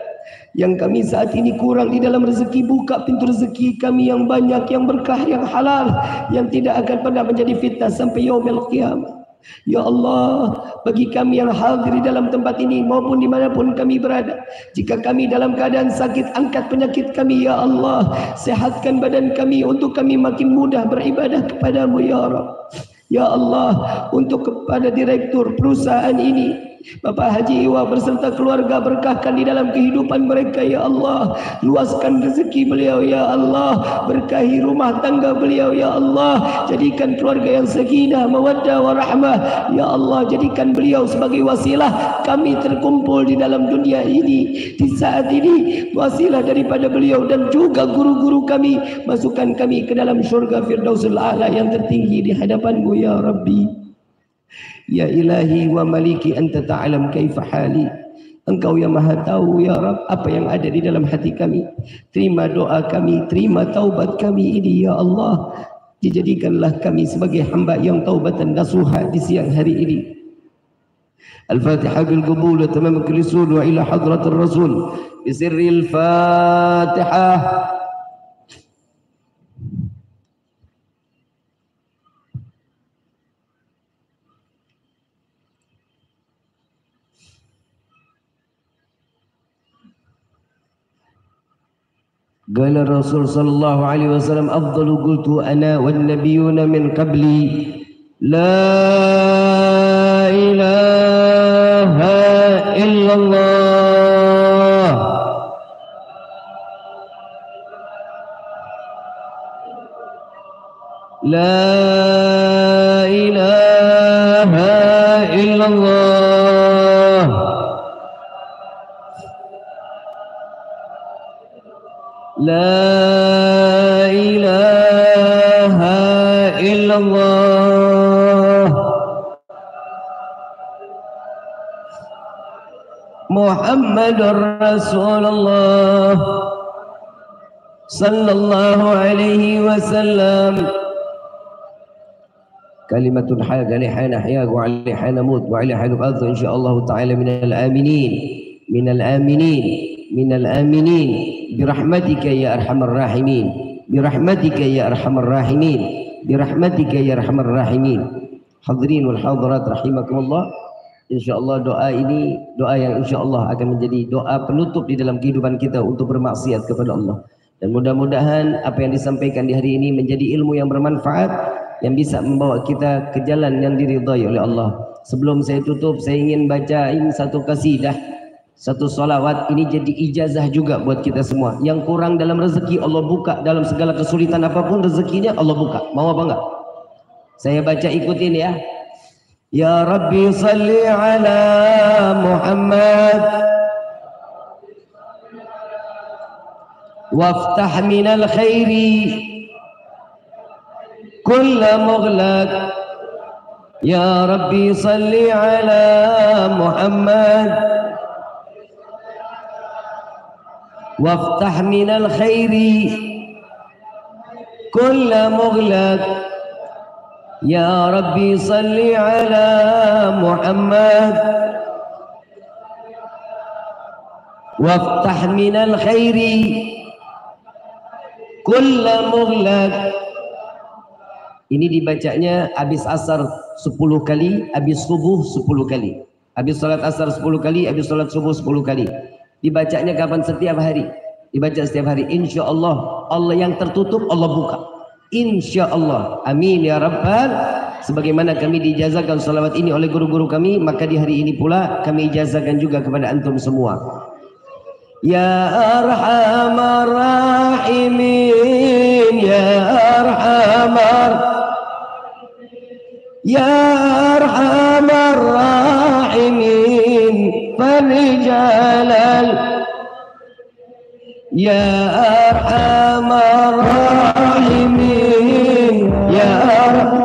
S1: yang kami saat ini kurang di dalam rezeki, buka pintu rezeki kami yang banyak, yang berkah, yang halal, yang tidak akan pernah menjadi fitnah sampai yaumil qiyamah. Ya Allah, bagi kami yang hadir di dalam tempat ini maupun dimanapun kami berada, jika kami dalam keadaan sakit, angkat penyakit kami ya Allah. Sehatkan badan kami untuk kami makin mudah beribadah kepadamu ya Rabb. Ya Allah, untuk kepada direktur perusahaan ini, Bapak Haji Iwa berserta keluarga, berkahkan di dalam kehidupan mereka ya Allah. Luaskan rezeki beliau ya Allah, berkahi rumah tangga beliau ya Allah. Jadikan keluarga yang sakinah, mawaddah warahmah ya Allah. Jadikan beliau sebagai wasilah kami terkumpul di dalam dunia ini di saat ini, wasilah daripada beliau dan juga guru-guru kami. Masukkan kami ke dalam syurga Firdausul A'la yang tertinggi di hadapan-Mu ya Rabbi. Ya ilahi wa maliki anta ta'alam kaifa hali. Engkau yang maha tahu ya Rabb apa yang ada di dalam hati kami. Terima doa kami, terima taubat kami ini ya Allah. Dijadikanlah kami sebagai hamba yang taubatan nasuha di siang hari ini. Al-Fatihah bil qabul wa tamam kulli sul wa ila hadratir rasul bi sirril Fatihah. قال الرسول صلى الله عليه وسلم أفضل قلت أنا والنبيون من قبلي لا إله إلا الله لا إله إلا الله لا إله إلا الله محمد رسول الله صلى الله عليه وسلم كلمة الحق عليها نحيا وعليها نموت وعليها نبعث إن شاء الله تعالى من الآمنين من الآمنين من الآمنين برحمتك يا أرحم الراحمين برحمتك يا أرحم الراحمين برحمتك يا أرحم الراحمين. Hadirin wal hadirat rahimakumullah. Insyaallah doa ini doa yang insyaallah akan menjadi doa penutup di dalam kehidupan kita untuk bermaksiat kepada Allah. Dan mudah-mudahan apa yang disampaikan di hari ini menjadi ilmu yang bermanfaat yang bisa membawa kita ke jalan yang diridhai oleh Allah. Sebelum saya tutup, saya ingin bacain satu kasidah, satu salawat. Ini jadi ijazah juga buat kita semua. Yang kurang dalam rezeki Allah buka, dalam segala kesulitan apapun rezekinya Allah buka. Mau apa enggak? Saya baca, ikutin ya. Ya Rabbi salli ala Muhammad waftah minal khairi kulla mughlaq. Ya Rabbi salli ala Muhammad waftah minal khairi kulla mughlaq. Ya Rabbi salli ala Muhammad waftah minal khairi kulla mughlaq. Ini dibacanya habis asar 10 kali, habis subuh 10 kali, habis salat asar 10 kali, habis salat subuh 10 kali. Dibacanya kapan? Setiap hari.
S4: dibaca setiap hari. Insya Allah, Allah yang tertutup Allah buka. Insya Allah, amin ya rabbal. Sebagaimana kami diijazahkan salawat ini oleh guru-guru kami, maka di hari ini pula kami ijazahkan juga kepada antum semua. Ya arhamar rahimin, ya arhamar, ya arhamar rahimin, farijalal, ya arhamar rahimin, ya arhamar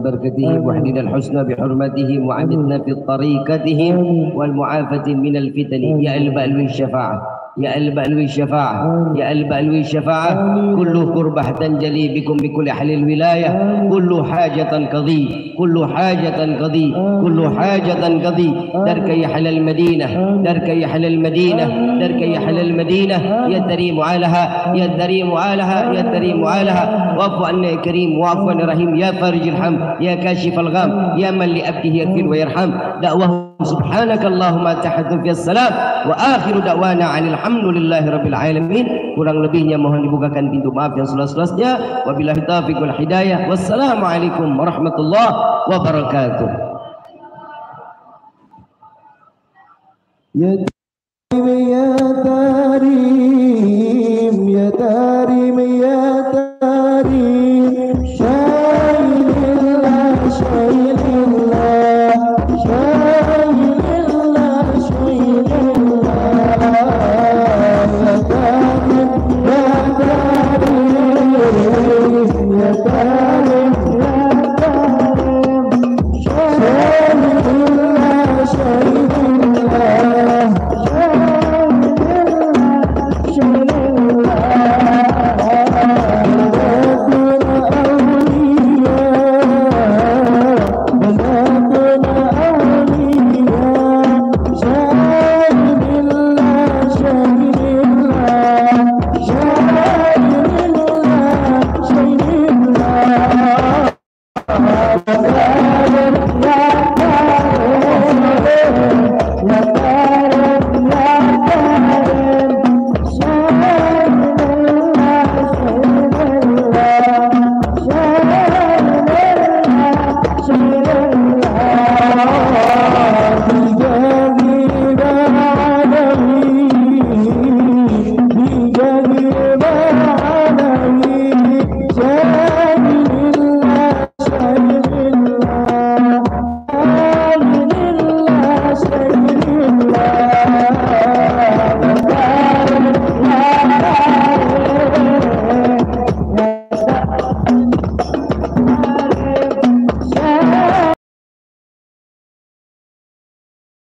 S4: ببركتهم واحدنا الحسنى بحرمتهم وعمدنا في طريقتهم والمعافاة من الفتن يا البأل الشفاعة يا البأل الشفاعة يا البأل الشفاعة كل كربة تنجلي بكم بكل أهل الولاية كل حاجة قضي كل حاجة قضي كل حاجة قضي درك يحل المدينة درك يحل المدينة درك يحل المدينة يا دريم عالها يا دريم عالها يا دريم عالها واعف عنا يا كريم واعف عنا رحيم يا فارج الحم يا كاشف الغم يا من لأبده يغفر ويرحم دعوهم سبحانك اللهم تحت في السلام وآخر دعوانا عن الحمد لله رب العالمين. Kurang lebihnya mohon dibukakan pintu maaf yang seluas-luasnya. Wabillahi taufiq wal hidayah. Wassalamualaikum warahmatullahi wabarakatuh.